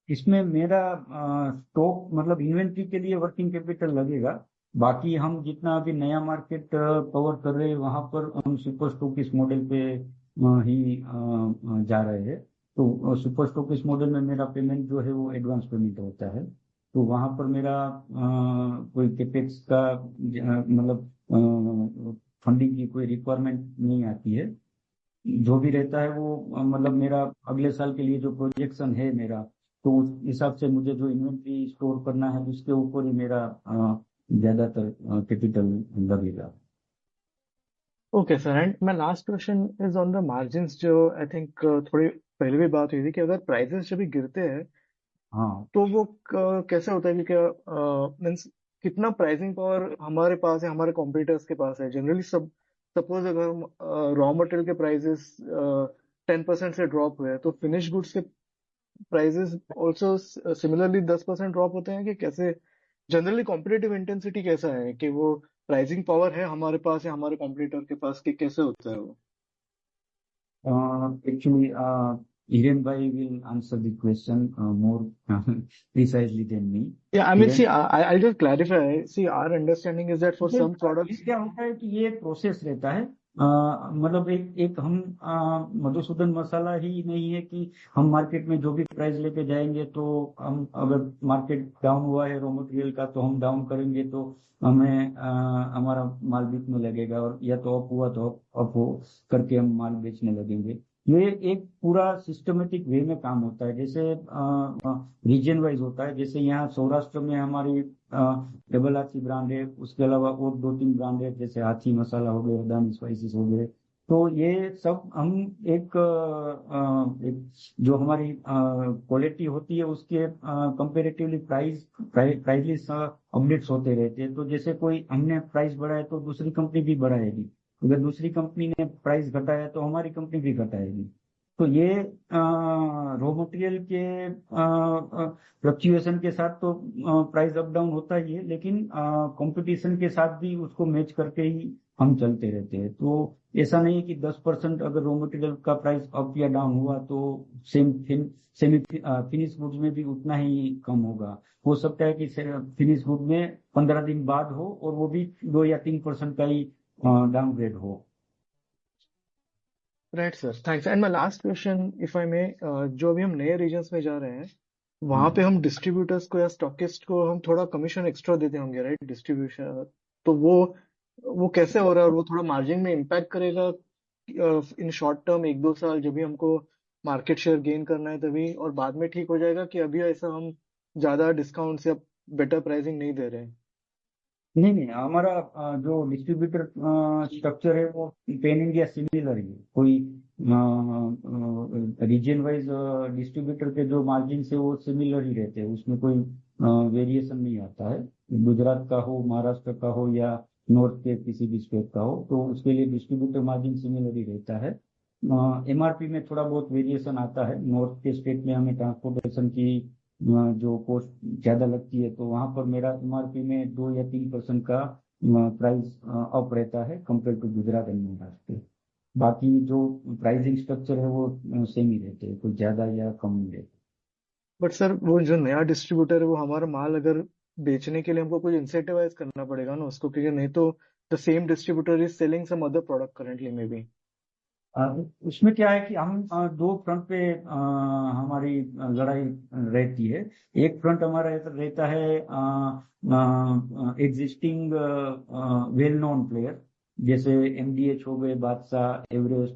इसमें मेरा स्टॉक मतलब इन्वेंट्री के लिए वर्किंग कैपिटल लगेगा। बाकी हम जितना अभी नया मार्केट कवर कर रहे हैं वहां पर हम सुपर स्टॉकिस्ट मॉडल पे ही जा रहे हैं। तो सुपर स्टॉकिस्ट मॉडल में मेरा पेमेंट जो है वो एडवांस पेमेंट होता है। तो वहां पर मेरा कोई कैपेक्स का मतलब फंडिंग की कोई रिक्वायरमेंट नहीं आती है। जो भी रहता है वो मतलब मेरा अगले साल के लिए जो प्रोजेक्शन है मेरा, तो उस हिसाब से मुझे जो इन्वेंट्री स्टोर करना है उसके ऊपर ही मेरा ज्यादातर कैपिटल लगेगा। Okay sir, and my last question is on the margins, जो आई थिंक थोड़ी पहले भी बात हुई थी कि अगर प्राइसेस जब भी गिरते हैं हाँ, तो वो कैसे होता है कि क्या मीन्स कितना प्राइसिंग पावर हमारे पास है, हमारे कॉम्पिटिटर्स के पास है? जनरली सब सपोज अगर रॉ मटेरियल के प्राइसेस 10% से ड्रॉप हुए तो फिनिश गुड्स के प्राइसेस ऑल्सो सिमिलरली 10% ड्रॉप होते हैं कि कैसे? जनरली कॉम्पिटिटिव इंटेंसिटी कैसा है कि वो प्राइसिंग पावर है हमारे पास या हमारे कॉम्पिटिटर के पास, कि कैसे होता है वो? actually, Hiren bhai will answer the question more precisely than me. Yeah, I mean, Hiren, see, I'll just clarify. See, our understanding is that for देखिए, some ये products, क्या होता है कि ये प्रोसेस रहता है। मतलब एक एक हम मधुसूदन मसाला ही नहीं है कि हम मार्केट में जो भी प्राइस लेके जाएंगे तो हम अगर मार्केट डाउन हुआ है रॉ मटेरियल का तो हम डाउन करेंगे तो हमें हमारा माल बिकने लगेगा, और या तो अप हुआ तो अप हो करके हम माल बेचने लगेंगे। ये एक पूरा सिस्टमेटिक वे में काम होता है, जैसे रीजन वाइज होता है। जैसे यहाँ सौराष्ट्र में हमारी डबल हाथी ब्रांड है, उसके अलावा और 2-3 ब्रांड है, जैसे हाथी मसाला हो गए, अदानी स्पाइसेस हो गए। तो ये सब हम एक जो हमारी क्वालिटी होती है उसके कंपेरेटिवली प्राइस अपडेट्स होते रहते हैं। तो जैसे कोई हमने प्राइस बढ़ाया तो दूसरी कंपनी भी बढ़ाएगी, अगर दूसरी कंपनी ने प्राइस घटाया तो हमारी कंपनी भी घटाएगी। तो ये रॉ मटेरियल के फ्लक्चुएशन के साथ तो प्राइस अप डाउन होता ही है, लेकिन कंपटीशन के साथ भी उसको मैच करके ही हम चलते रहते हैं। तो ऐसा नहीं है कि 10% अगर रॉ मटेरियल का प्राइस अप या डाउन हुआ तो सेमी फिनिश गुड्स में भी उतना ही कम होगा। हो सकता है कि फिनिश गुड में 15 दिन बाद हो और वो भी 2 या 3% का ही डाउनग्रेड हो। Right sir, thanks. And my last question if I may, जो अभी हम नए रीजन्स में जा रहे हैं वहां पे हम डिस्ट्रीब्यूटर्स को या स्टॉकिस्ट को हम थोड़ा कमीशन एक्स्ट्रा देते होंगे, राइट? डिस्ट्रीब्यूशन, तो वो कैसे हो रहा है और वो थोड़ा मार्जिन में इम्पैक्ट करेगा इन शॉर्ट टर्म 1-2 साल जब भी हमको मार्केट शेयर गेन करना है तभी, और बाद में ठीक हो जाएगा कि अभी ऐसा हम ज्यादा डिस्काउंट या बेटर प्राइसिंग नहीं दे रहे हैं? नहीं नहीं, हमारा जो डिस्ट्रीब्यूटर स्ट्रक्चर है वो पेन इंडिया सिमिलर ही है। कोई रीजन वाइज डिस्ट्रीब्यूटर के जो मार्जिन है वो सिमिलर ही रहते हैं, उसमें कोई वेरिएशन नहीं आता है। गुजरात का हो, महाराष्ट्र का हो या नॉर्थ के किसी भी स्टेट का हो, तो उसके लिए डिस्ट्रीब्यूटर मार्जिन सिमिलर ही रहता है। एमआरपी में थोड़ा बहुत वेरिएशन आता है। नॉर्थ के स्टेट में हमें ट्रांसपोर्टेशन की जो कॉस्ट ज्यादा लगती है, तो वहां पर मेरा एमआरपी में 2 या 3% का प्राइस अप रहता है compare to Gujarat and Maharashtra. बाकी जो प्राइसिंग स्ट्रक्चर है वो सेम ही रहते हैं, कोई ज्यादा या कम नहीं रहते। बट सर, वो जो नया डिस्ट्रीब्यूटर है वो हमारा माल अगर बेचने के लिए हमको कुछ इंसेंटिवाइज करना पड़ेगा ना उसको, क्योंकि नहीं तो the same distributor is selling some other product currently may be. उसमें क्या है कि हम 2 फ्रंट पे हमारी लड़ाई रहती है। एक फ्रंट हमारा रहता है एग्जिस्टिंग वेल नोन प्लेयर, जैसे एमडीएच हो गए, बादशाह, एवरेस्ट,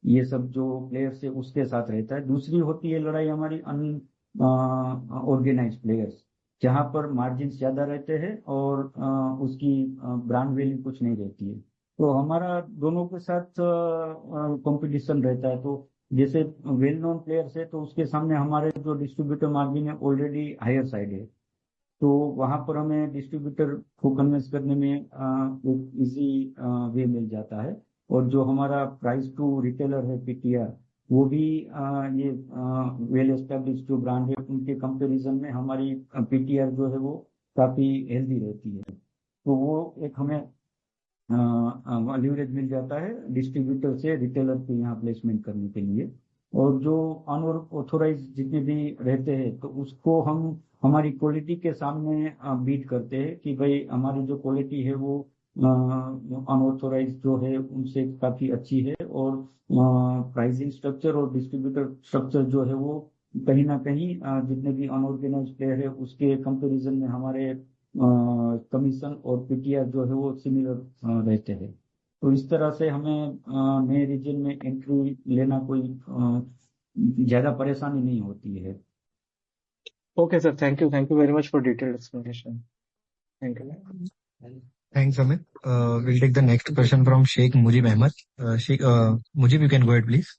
ये सब जो प्लेयर्स है उसके साथ रहता है। दूसरी होती है लड़ाई हमारी अनऑर्गेनाइज प्लेयर्स, जहां पर मार्जिन ज्यादा रहते हैं और उसकी ब्रांड वैल्यू कुछ नहीं रहती है। तो हमारा दोनों के साथ कंपटीशन रहता है। तो जैसे वेल नोन प्लेयर्स है तो उसके सामने हमारे जो डिस्ट्रीब्यूटर मार्जिन है ऑलरेडी हायर साइड है, तो वहां पर हमें डिस्ट्रीब्यूटर को कन्विंस करने में एक इजी वे मिल जाता है। और जो हमारा प्राइस टू रिटेलर है पीटीआर, वो भी ये वेल एस्टेब्लिश जो ब्रांड है उनके कंपैरिजन में हमारी पीटीआर जो है वो काफी हेल्दी रहती है, तो वो एक हमें लीवरेज मिल जाता है डिस्ट्रीब्यूटर से रिटेलर के यहाँ प्लेसमेंट करने के लिए। और जो अनऑथोराइज जितने भी रहते हैं तो उसको हम हमारी क्वालिटी के सामने बीट करते हैं कि भाई हमारी जो क्वालिटी है वो अनऑथोराइज जो है उनसे काफी अच्छी है, और प्राइसिंग स्ट्रक्चर और डिस्ट्रीब्यूटर स्ट्रक्चर जो है वो कहीं ना कहीं जितने भी अनऑर्गेनाइज प्लेयर है उसके कंपैरिजन में हमारे कमीशन और पीटीआर जो है वो सिमिलर रहते हैं। तो इस तरह से हमें नए रीजन में एंट्री लेना कोई ज्यादा परेशानी नहीं होती है। Okay, sir. Thank you. Thank you very much for detailed explanation. Thank you. Thanks, Amit. We'll take the next question from Sheikh Mujib Ahmed. Sheikh Mujib, you can go ahead, please.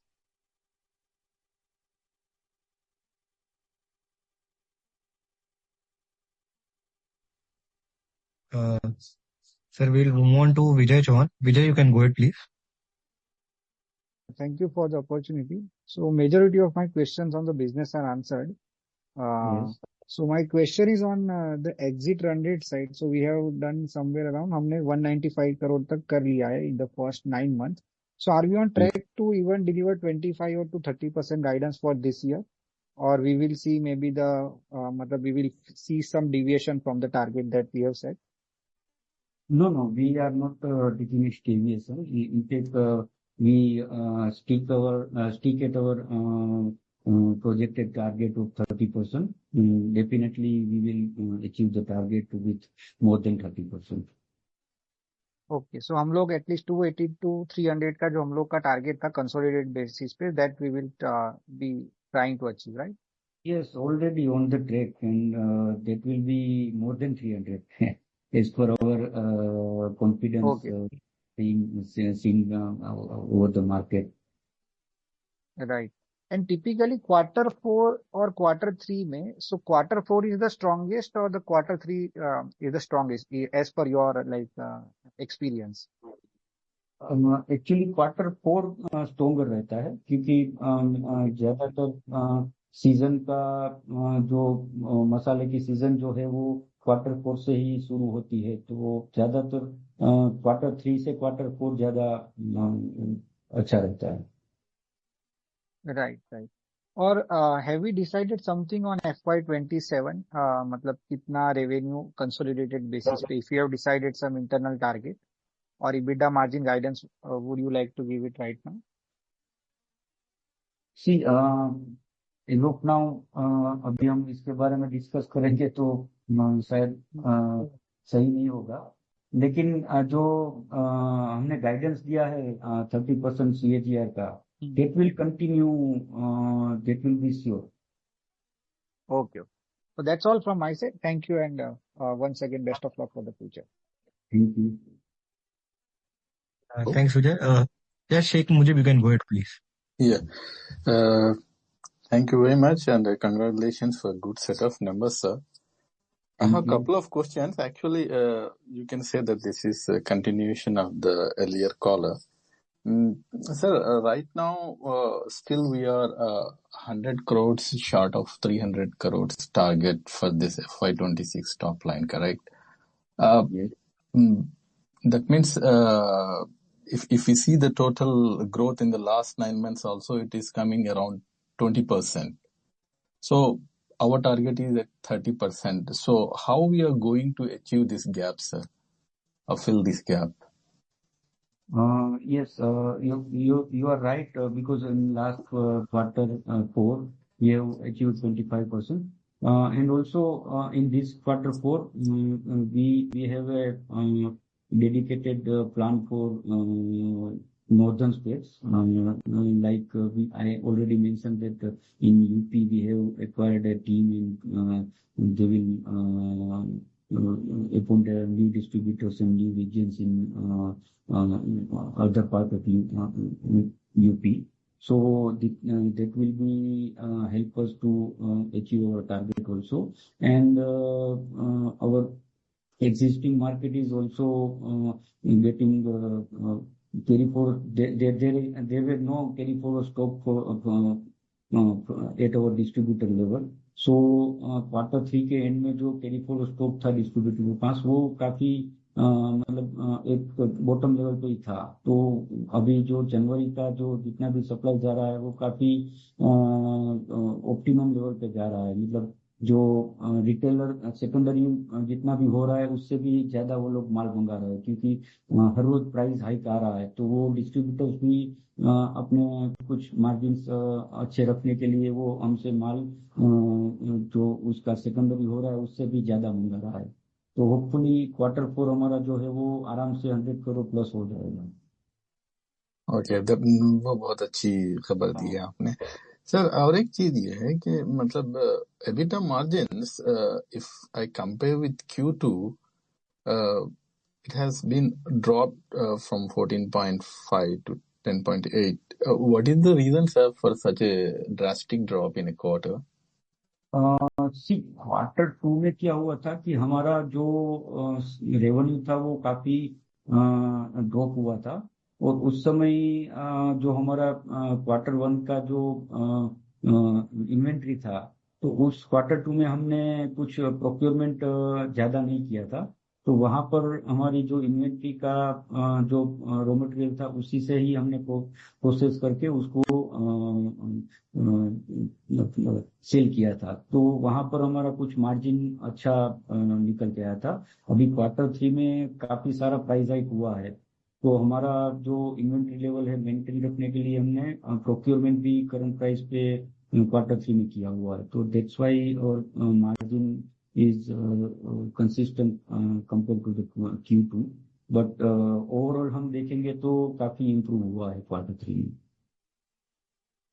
Sir, we'll move on to Vijay Chauhan. Vijay, you can go ahead, please. Thank you for the opportunity. So majority of my questions on the business are answered. Yes. So my question is on the exit run rate side. So we have done somewhere around हमने 195 crore तक कर लिया है in the first 9 months. So are we on track to even deliver 25 or to 30% guidance for this year, or we will see maybe the मतलब we will see some deviation from the target that we have set? No, we are not taking a deviation. In fact, we stick at our projected target of 30%. Definitely, we will achieve the target with more than 30%. Okay, सो हम लोग at least 280 to 300 का जो हम लोग का target था consolidated basis पे, that we will be trying to achieve, right? Yes, already on the track, and that will be more than 300 as per our confidence okay, seen over the market. Right. And typically quarter 4 और quarter 3 में, so quarter 4 is the strongest और the quarter 3 is the strongest as per your like experience? Actually quarter 4 stronger रहता है, क्योंकि ज्यादातर season का जो मसाले की सीजन जो है वो क्वार्टर 4 से ही शुरू होती है, तो ज्यादातर क्वार्टर 3 से क्वार्टर 4 ज्यादा अच्छा रहता है। Right, right. और have we decided something on FY27, मतलब कितना रेवेन्यू कंसोलिडेटेड बेसिस पे, if you have decided some internal target और EBITDA margin guidance, would you like to give it right now? See look now, अभी हम इसके बारे में डिस्कस करेंगे तो शायद सही नहीं होगा, लेकिन जो हमने गाइडेंस दिया है 30% CAGR का, that will continue, that will be sure. Okay. So that's all from my side. Thank you, and once again, best of luck for the future. Thank you. Thanks, Vijay. Yes, Sheikh Mujib, you can go ahead, please. Yeah. Thank you very much, and congratulations for a good set of numbers, sir. I have a couple of questions. Actually, you can say that this is a continuation of the earlier caller. Sir, right now, still we are 100 crores short of 300 crores target for this FY26 top line, correct? Yes. That means if we see the total growth in the last 9 months also, it is coming around 20%. So our target is at 30%. So how we are going to achieve this gap, sir, or fill this gap? Yes, you are right, because in last quarter 4 we have achieved 25%, and also in this quarter 4 we have a dedicated plan for northern states, like I already mentioned that in UP we have acquired a team, and they will appoint new distributors and new regions in other part of UP. So that will be help us to achieve our target also. And our existing market is also getting carry forward. There were no carry forward stock for at our distributor level. So Q3 के and में जो carry forward stock था distributor के पास वो काफी मतलब एक bottom level पे ही था। तो अभी जो जनवरी का जो जितना भी सप्लाई जा रहा है वो काफी ऑप्टिमम लेवल पे जा रहा है। मतलब जो रिटेलर सेकेंडरी जितना भी हो रहा है उससे भी ज्यादा वो लोग माल मंगा रहे हैं, क्योंकि हर रोज प्राइस हाइक आ रहा है। तो वो डिस्ट्रीब्यूटर्स भी अपने कुछ मार्जिन अच्छे रखने के लिए वो हमसे माल जो उसका सेकेंडरी हो रहा है उससे भी ज्यादा मंगा रहा है। तो होपफुली Q4 हमारा जो है वो आराम से 100 करोड़ प्लस हो जाएगा। ओके, वो बहुत अच्छी खबर दी है आपने सर। और एक चीज ये है कि मतलब EBITDA margins, if I compare with Q2, it has been dropped from 14.5 to 10.8. What is the reason, sir, for such a drastic drop in a quarter? Q2 में क्या हुआ था कि हमारा जो रेवेन्यू था वो काफी ड्रॉप हुआ था। और उस समय जो हमारा Q1 का जो इन्वेंट्री था, तो उस Q2 में हमने कुछ प्रोक्योरमेंट ज्यादा नहीं किया था। तो वहां पर हमारी जो इन्वेंट्री का जो रॉ मटेरियल था उसी से ही हमने प्रोसेस करके उसको सेल किया था। तो वहां पर हमारा कुछ मार्जिन अच्छा निकल के आया था। अभी Q3 में काफी सारा प्राइस हाइक हुआ है, तो हमारा जो इन्वेंट्री लेवल है मेंटेन रखने के लिए हमने प्रोक्योरमेंट भी करंट प्राइस पे Q3 में किया हुआ है। तो दैट्स व्हाई और margin is consistent compared to the Q2, but overall हम देखेंगे तो काफी इम्प्रूव हुआ है Q3 में।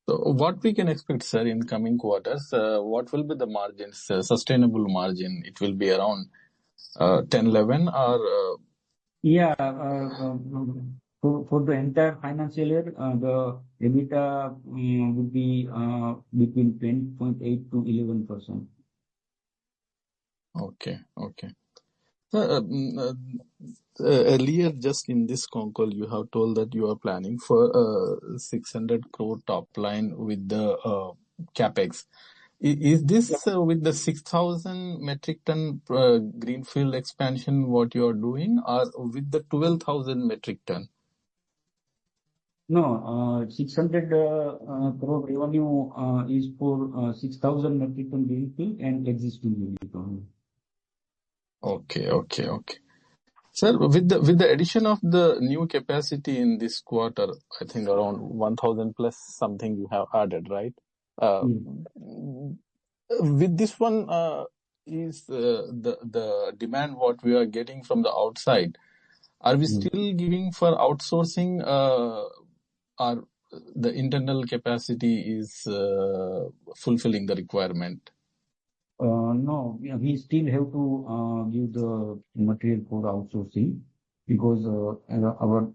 So what we can expect, sir, in coming quarters? What will be the margins, sustainable margin? It will be around 10-11 or yeah, for the entire financial year, the EBITDA would be between 10.8 to 11%. Okay. Earlier, just in this con call, you have told that you are planning for 600 crore top line with the capex. Is this with the 6,000 metric ton greenfield expansion what you are doing, or with the 12,000 metric ton? No, 600 crore revenue is for 6,000 metric ton greenfield and existing unit only. Okay. Sir, with the addition of the new capacity in this quarter, I think around 1,000 plus something you have added, right? With this one, is the demand what we are getting from the outside? Are we still giving for outsourcing, or the internal capacity is fulfilling the requirement? No, we still have to give the material for outsourcing because our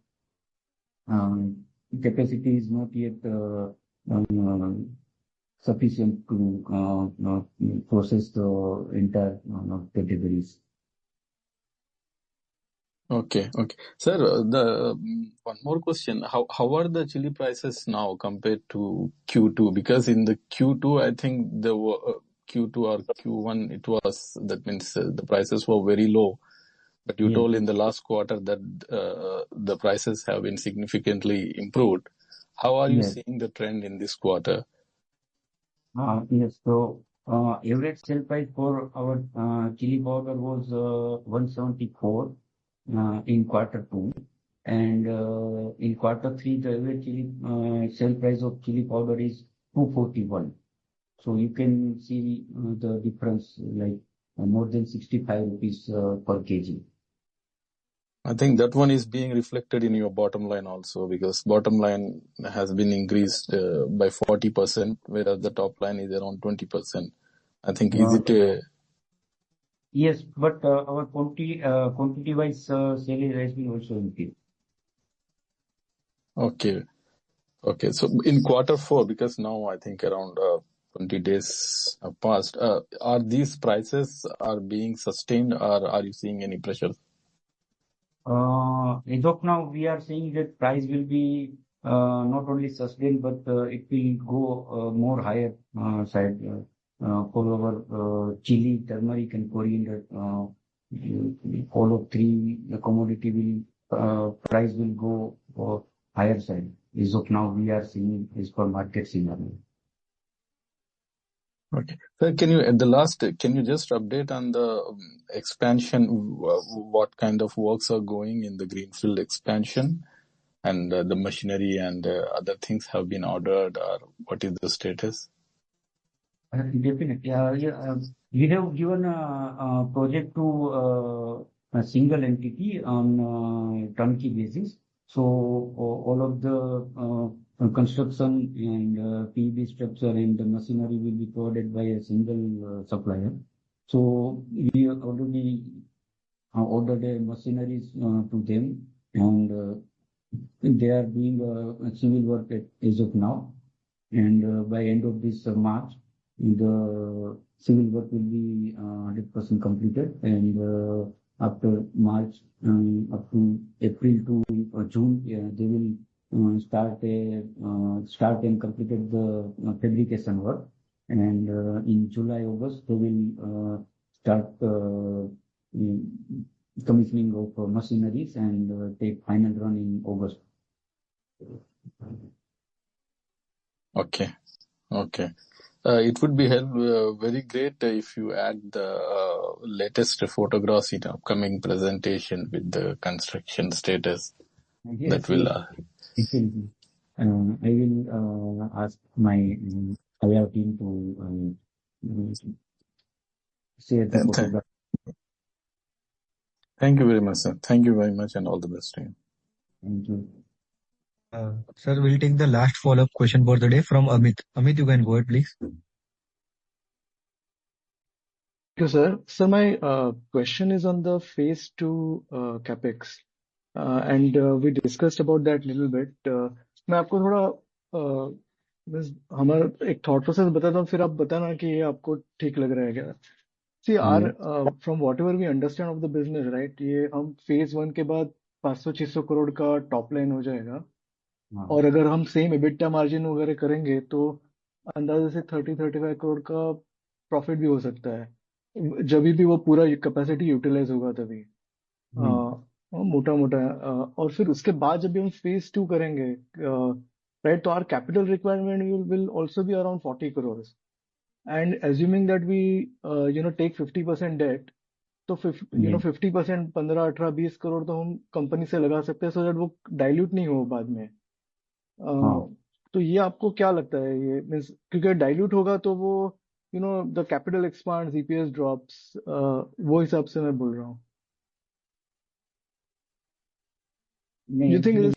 capacity is not yet sufficient to process the entire categories. Okay. Sir, the one more question. How are the chili prices now compared to Q2? Because in the Q2, I think the Q2 or Q1, it was, that means the prices were very low. But you told in the last quarter that the prices have been significantly improved. How are you seeing the trend in this quarter? Yes, so average sale price for our chili powder was 174 in Q2, and in Q3 the average chili sale price of chili powder is 241. So you can see the difference, like more than 65 rupees per kg. I think that one is being reflected in your bottom line also, because bottom line has been increased by 40%, whereas the top line is around 20%. I think, is it yes, but our quantity-wise sale has been also increased. okay. Okay. So in Q4, because now I think around 20 days have passed, are these prices are being sustained or are you seeing any pressure? As of now, we are seeing that price will be not only sustained, but it will go more higher side for our chili, turmeric, and coriander. All of three, the commodity will price will go higher side. As of now, we are seeing as per market scenario. Okay. Sir, can you just update on the expansion? What kind of works are going in the greenfield expansion, and the machinery and other things have been ordered, or what is the status? Definitely. We have given a project to a single entity on turnkey basis. So all of the construction and PEB structure and the machinery will be provided by a single supplier. So we already ordered the machineries to them, and they are doing civil work as of now. And by end of this March, the civil work will be 100% completed, and after March up to April to June, they will start and completed the fabrication work, and in July, August, they will start commissioning of machineries and take final run in August. Okay. It would be very great if you add the latest photographs in upcoming presentation with the construction status. Yes, That will. it will be. I will ask my IR team to share the photograph. Thank you very much, sir. Thank you very much, and all the best to you. Thank you. Sir, we'll take the last follow-up question for the day from Amit. Amit, you can go ahead, please. Thank you, sir. So my question is on the phase 2 capex, and we discussed about that little bit. मैं आपको थोड़ा हमारा एक thought process बताता हूँ, फिर आप बताना कि ये आपको ठीक लग रहा है क्या? See, from whatever we understand of the business, right? ये हम phase 1 के बाद 500-600 करोड़ का top line हो जाएगा, और अगर हम same EBITDA margin वगैरह करेंगे तो अंदाजे से 30-35 करोड़ का प्रॉफिट भी हो सकता है जब भी वो पूरा कैपेसिटी यूटिलाइज होगा तभी मोटा मोटा और फिर उसके बाद जब भी हम फेज 2 करेंगे राइट तो our capital requirement will also be around 40 crore and assuming that we take 50% debt तो 50% 15, 18, 20 करोड़ तो हम कंपनी से लगा सकते हैं सो दैट वो डाइल्यूट नहीं हो बाद में तो ये आपको क्या लगता है ये मींस क्योंकि डाइल्यूट होगा तो वो the capital expands EPS drops वो हिसाब से मैं बोल रहा हूँ you think is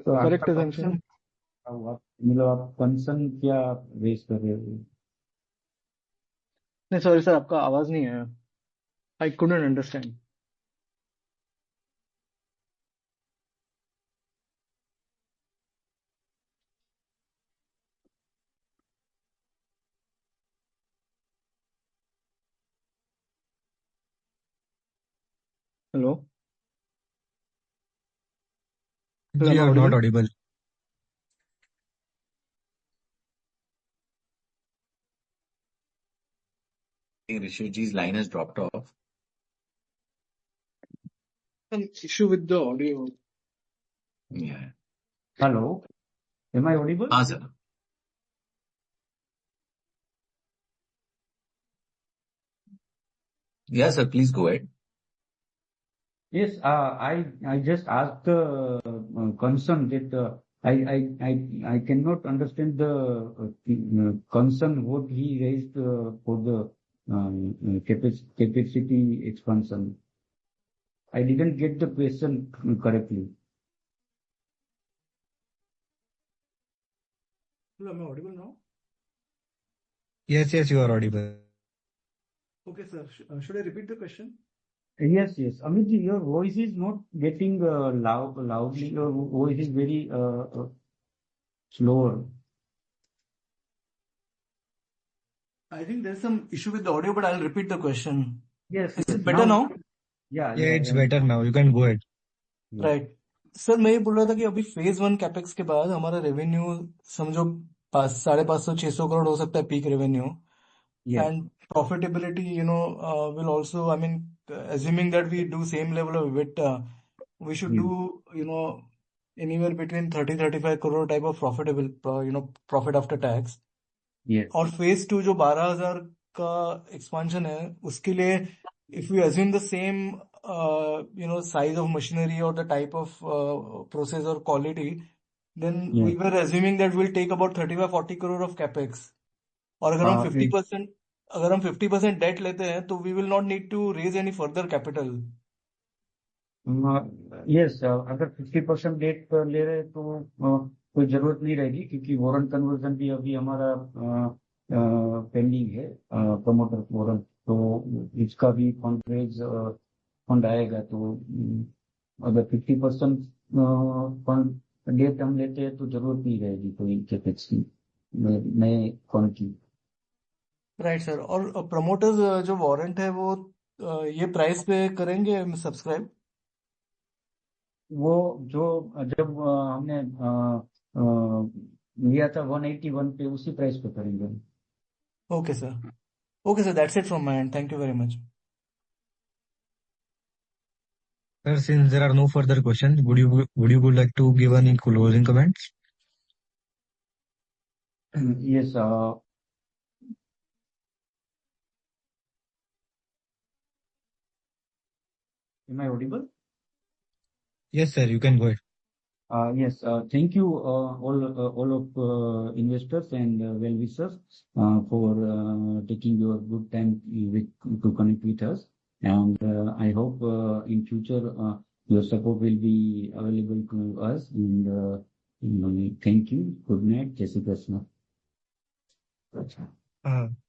correct assumption मतलब आप कंसर्न क्या रेज कर रहे हो नहीं सॉरी सर आपका आवाज नहीं आया I couldn't understand Hello? You are not audible. I think Rishitji's line has dropped off. Some issue with the audio. Yeah. Hello? Am I audible? Sir. Yes, sir. Please go ahead. Yes, I just asked the concern that I cannot understand the concern what he raised for the capacity expansion. I didn't get the question correctly. Am I audible now? Yes, you are audible. Okay, sir. Should I repeat the question? Yes. Amitji, your voice is not getting loudly. Your voice is very slower. I think there's some issue with the audio, but I'll repeat the question. Yes, Is yes. it better now? Yeah, Yeah, yeah, it's yeah. better now. You can go ahead. Yeah. Right sir, मैं ये बोल रहा था कि अभी phase 1 capex के बाद हमारा रेवेन्यू समझो 550-600 करोड़ हो सकता है peak revenue, Yes, and profitability, will also, I mean, assuming that we do same level of EBITDA, we should yes, do, anywhere between 30-35 crore type of profit after tax. yes. और phase 2 जो 12,000 का expansion है उसके लिए if we assume the same size of machinery or the type of process or quality, then Yes. we were assuming that we'll take about 35-40 crore of capex. और अगर हम Yes. 50% date लेते हैं तो we will not need to raise any further capital. Yes, अगर 50% date पर ले रहे तो कोई जरूरत नहीं रहेगी, क्योंकि वारंट कन्वर्जन भी अभी हमारा पेंडिंग है, प्रमोटर वारंट, तो इसका भी फंड आएगा। तो अगर 50% फंड डेट हम लेते हैं तो जरूरत नहीं रहेगी कोई कैपेक्स की, नए फंड की। राइट सर, और प्रमोटर्स जो वारंट है वो ये प्राइस पे करेंगे सब्सक्राइब? वो जो जब हमने लिया था 181 पे, उसी प्राइस पे करेंगे। Okay sir, that's it from my and, thank you very much. Sir, since there are no further questions, would you like to give any closing comments? Yes, am I audible? Yes, sir, you can go ahead. Yes, thank you all of investors and well-wishers for taking your good time to connect with us, and I hope in future your support will be available to us, and thank you. Good night. Jai Shri Krishna.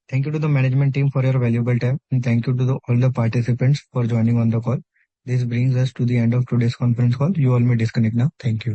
Thank you to the management team for your valuable time, and thank you to all the participants for joining on the call. This brings us to the end of today's conference call. You all may disconnect now. Thank you.